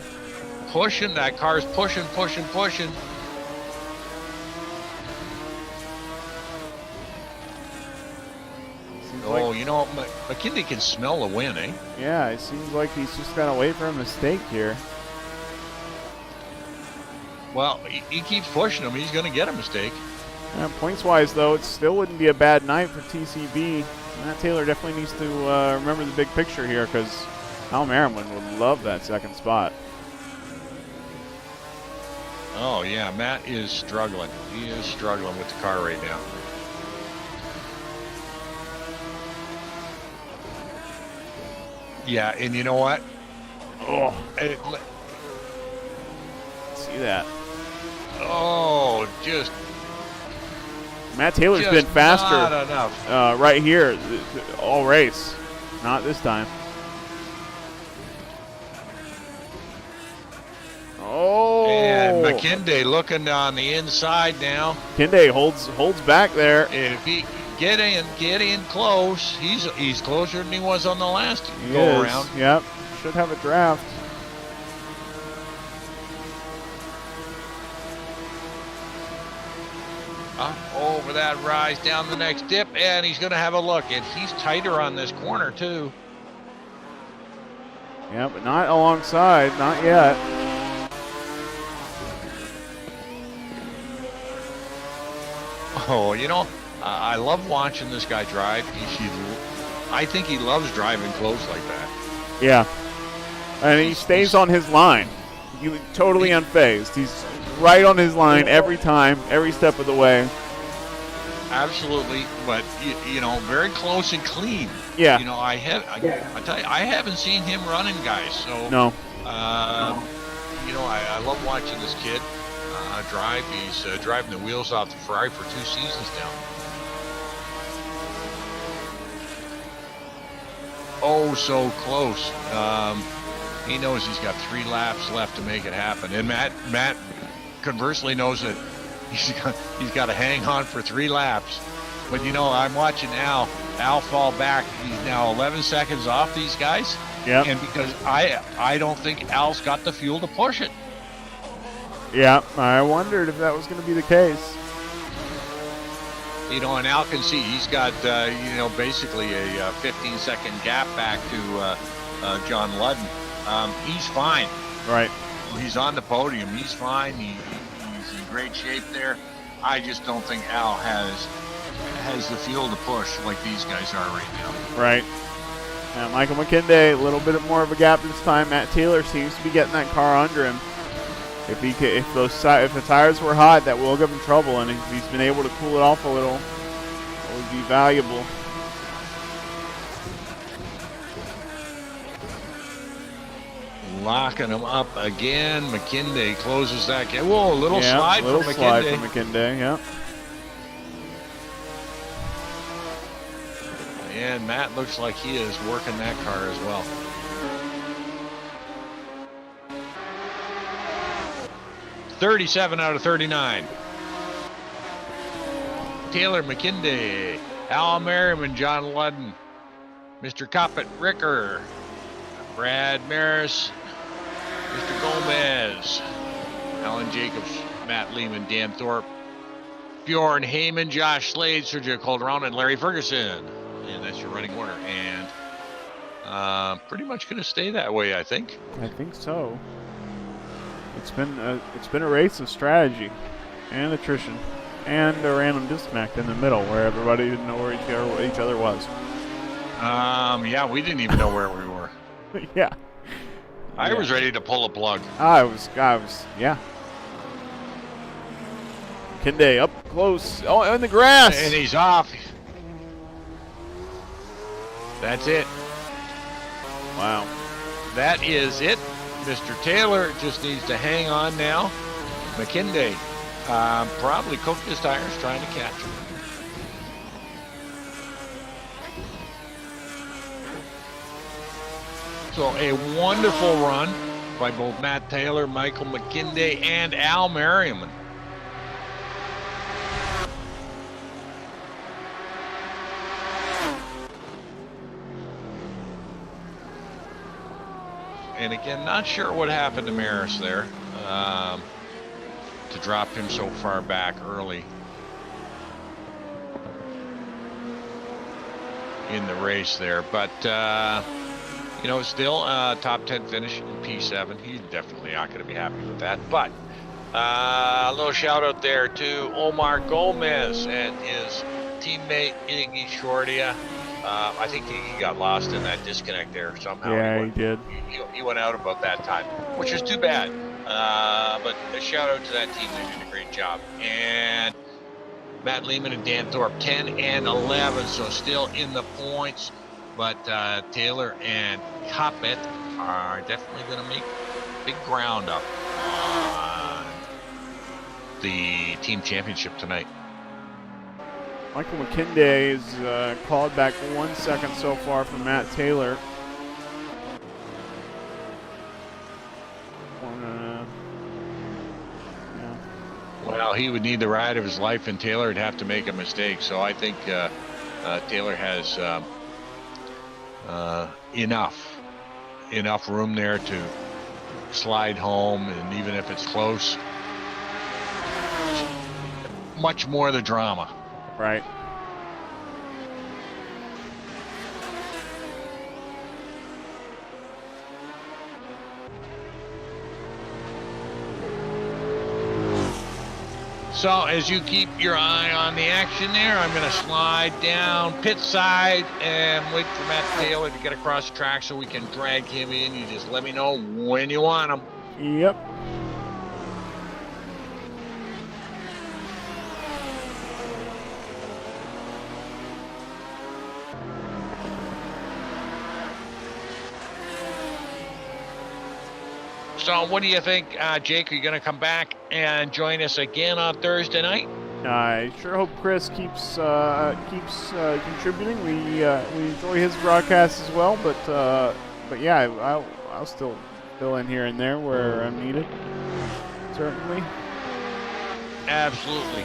Pushing, that car's pushing. Oh, you know, McKinday can smell a win, eh? Yeah, it seems like he's just got to wait for a mistake here. Well, he keeps pushing him. He's going to get a mistake. Points-wise, though, it still wouldn't be a bad night for TCB. Matt Taylor definitely needs to remember the big picture here because Al Merriman would love that second spot. Oh, yeah, Matt is struggling. He is struggling with the car right now. Yeah, and you know what? Oh, see that. Oh, just Matt Taylor's been faster not enough. right here all race. Not this time. Oh. And McKinday looking on the inside now. McKinday holds back there. If he get in close, he's closer than he was on the last He go is. around. Yep. Should have a draft. Over that rise, down the next dip, and he's going to have a look. And he's tighter on this corner, too. Yeah, but not alongside. Not yet. Oh, you know, I love watching this guy drive. I think he loves driving close like that. Yeah. And he stays on his line. He's totally unfazed. He's right on his line every time, every step of the way. Absolutely, but you know, very close and clean. Yeah. You know, I tell you, I haven't seen him running, guys. So no. You know, I love watching this kid drive. He's driving the wheels off the Ferrari for 2 seasons now. Oh, so close. He knows he's got 3 laps left to make it happen, and Matt conversely knows that he's got to hang on for 3 laps. But you know, I'm watching Al fall back. He's now 11 seconds off these guys. Yeah. And because I don't think Al's got the fuel to push it. Yeah, I wondered if that was going to be the case. You know, and Al can see he's got you know, basically a 15-second gap back to John Ludden. He's fine. Right. He's on the podium. He's fine. He's in great shape there. I just don't think Al has the fuel to push like these guys are right now. Right. Michael McKinday, a little bit more of a gap this time. Matt Taylor seems to be getting that car under him. If the tires were hot, that will give him trouble, and if he's been able to cool it off a little, it would be valuable. Locking him up again. McKinday closes that gap. Whoa, little slide little from slide McKinday. from McKinday, yeah. And Matt looks like he is working that car as well. $37 out of 39. Taylor McKinday, Al Merriman, John Ludden, Mr. Coppett Ricker, Brad Maris, Mr. Gomez, Alan Jacobs, Matt Lehman, Dan Thorpe, Bjorn Heyman, Josh Slade, Sergio Calderon, and Larry Ferguson. And that's your running order. And pretty much going to stay that way, I think. I think so. It's been a race of strategy and attrition and a random disconnect in the middle where everybody didn't know where each other was. Yeah, we didn't even know where we were. Yeah. I was ready to pull a plug. I was, yeah. McKinday up close. Oh, in the grass. And he's off. That's it. Wow. That is it. Mr. Taylor just needs to hang on now. McKinday probably cooked his tires trying to catch him. So a wonderful run by both Matt Taylor, Michael McKinday, and Al Merriman. And again, not sure what happened to Maris there to drop him so far back early in the race there. But, you know, still top 10 finish in P7. He's definitely not going to be happy with that. But a little shout out there to Omar Gomez and his teammate Iggy Shortia. I think he got lost in that disconnect there somehow. Yeah, he did. He went out about that time, which is too bad. But a shout out to that team. They did a great job. And Matt Lehman and Dan Thorpe, 10 and 11, so still in the points. But Taylor and Coppett are definitely going to make big ground up on the team championship tonight. Michael McKinday is called back 1 second so far from Matt Taylor. Well, he would need the ride of his life, and Taylor would have to make a mistake. So I think Taylor has enough room there to slide home, and even if it's close, much more the drama. Right. So as you keep your eye on the action there, I'm going to slide down pit side and wait for Matt Taylor to get across the track so we can drag him in. You just let me know when you want him. Yep. So what do you think, Jake? Are you going to come back and join us again on Thursday night? I sure hope Chris keeps contributing. We enjoy his broadcast as well, but yeah, I'll still fill in here and there where I'm needed. Certainly. Absolutely.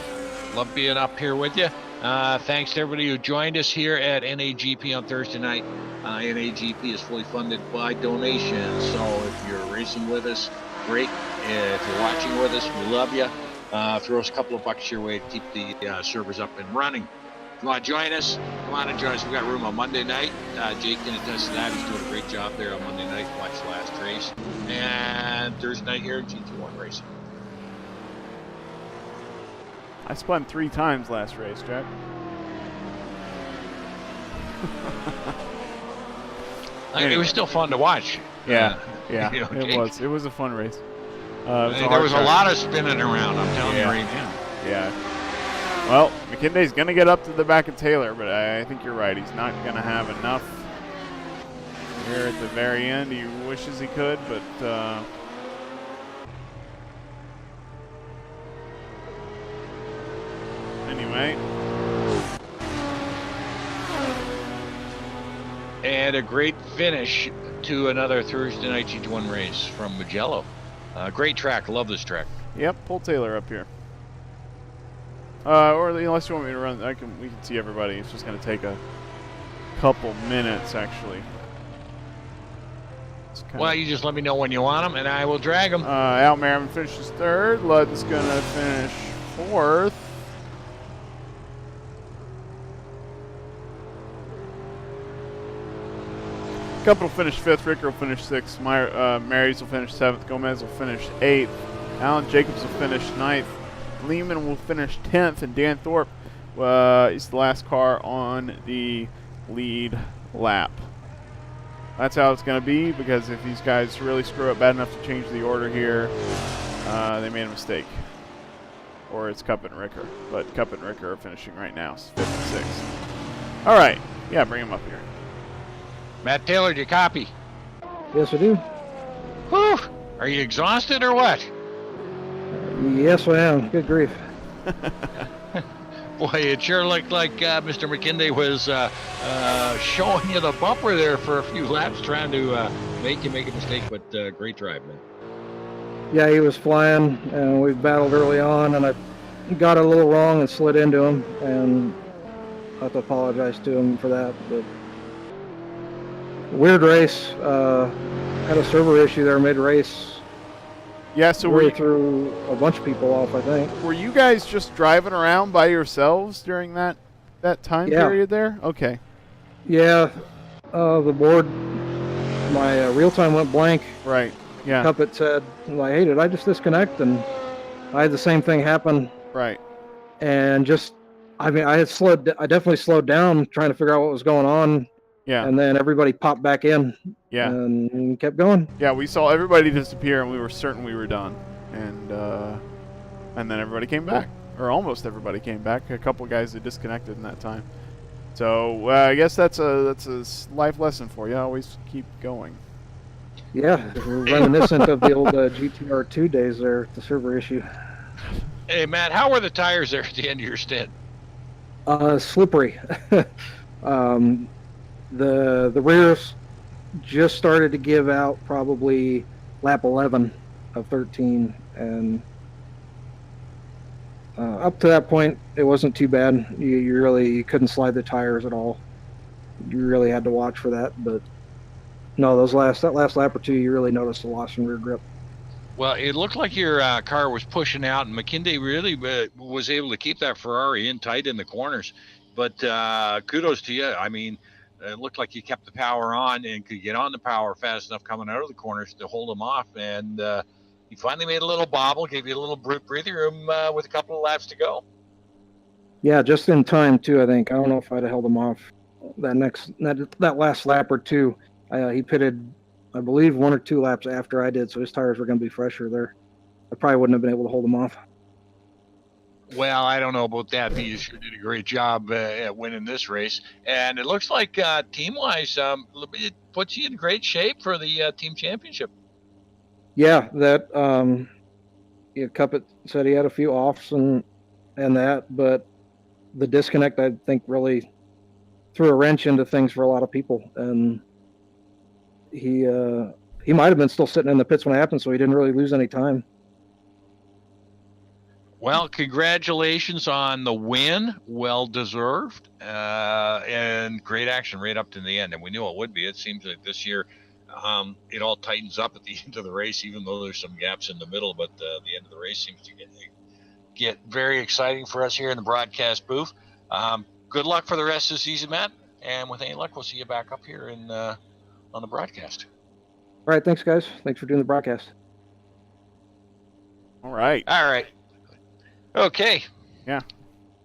Love being up here with you. Thanks to everybody who joined us here at NAGP on Thursday night. NAGP is fully funded by donations, so if you're racing with us, great. If you're watching with us, we love you. Throw us a couple of bucks your way to keep the servers up and running. If you want to join us, come on and join us. We've got room on Monday night. Jake can attest to that. He's doing a great job there on Monday night. Watch the last race. And Thursday night here at GT1 Racing. I spun 3 times last race, Jack. Anyway. It was still fun to watch. Yeah, okay. It was a fun race. There was a lot of spinning around, I'm telling you right now. Yeah. Well, McKinday's going to get up to the back of Taylor, but I think you're right. He's not going to have enough here at the very end. He wishes he could, but anyway. And a great finish to another Thursday night GT1 race from Mugello. Great track. Love this track. Yep, pull Taylor up here. Or unless you want me to run, we can see everybody. It's just going to take a couple minutes, actually. Well, you just let me know when you want them, and I will drag them. Al Merriman finishes 3rd. Ludd's going to finish 4th. Couple will finish 5th. Ricker will finish 6th. Marys will finish 7th. Gomez will finish 8th. Alan Jacobs will finish 9th. Lehman will finish 10th. And Dan Thorpe is the last car on the lead lap. That's how it's going to be, because if these guys really screw up bad enough to change the order here, they made a mistake. Or it's Cup and Ricker. But Cup and Ricker are finishing right now, 5th and 6th. All right. Yeah, bring him up here. Matt Taylor, do you copy? Yes, I do. Whew. Are you exhausted or what? Yes, I am. Good grief. Boy, it sure looked like Mr. McKinley was showing you the bumper there for a few laps, trying to make you make a mistake, but great drive, man. Yeah, he was flying, and we battled early on, and I got it a little wrong and slid into him, and I have to apologize to him for that. But weird race. Had a server issue there mid-race. Yeah, so we threw a bunch of people off, I think. Were you guys just driving around by yourselves during that time period there? Okay. Yeah, the board, my real time went blank. Right. Yeah. Cuppet said, like, hey, did I just disconnect? And I had the same thing happen. Right. And I definitely slowed down trying to figure out what was going on. Yeah. And then everybody popped back in. Yeah. And kept going. Yeah, we saw everybody disappear, and we were certain we were done. And then everybody came back, or almost everybody came back. A couple guys that disconnected in that time. So I guess that's a life lesson for you. Always keep going. Yeah, we're reminiscent of the old GTR2 days there, the server issue. Hey, Matt, how were the tires there at the end of your stint? Slippery. The rears just started to give out probably lap 11 of 13, and up to that point it wasn't too bad. You couldn't slide the tires at all. You really had to watch for that. But no, that last lap or two, you really noticed a loss in rear grip. Well, it looked like your car was pushing out, and McKinley really was able to keep that Ferrari in tight in the corners. But kudos to you. I mean, it looked like you kept the power on and could get on the power fast enough coming out of the corners to hold them off. And you finally made a little bobble, gave you a little breathing room with a couple of laps to go. Yeah, just in time, too, I think. I don't know if I'd have held him off that last lap or two. He pitted, I believe, 1 or 2 laps after I did, so his tires were going to be fresher there. I probably wouldn't have been able to hold him off. Well, I don't know about that, but you sure did a great job at winning this race. And it looks like team-wise, it puts you in great shape for the team championship. Yeah, that Cuppet said he had a few offs and that, but the disconnect, I think, really threw a wrench into things for a lot of people. And he might have been still sitting in the pits when it happened, so he didn't really lose any time. Well, congratulations on the win. Well deserved. And great action right up to the end. And we knew it would be. It seems like this year it all tightens up at the end of the race, even though there's some gaps in the middle. But the end of the race seems to get very exciting for us here in the broadcast booth. Good luck for the rest of the season, Matt. And with any luck, we'll see you back up here on the broadcast. All right. Thanks, guys. Thanks for doing the broadcast. All right. Okay. Yeah.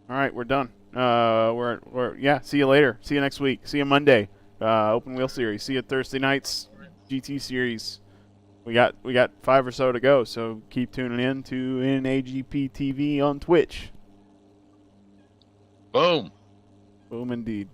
All right, we're done. See you later. See you next week. See you Monday. Open Wheel Series. See you Thursday nights GT Series. We got 5 or so to go, so keep tuning in to NAGP TV on Twitch. Boom. Boom indeed.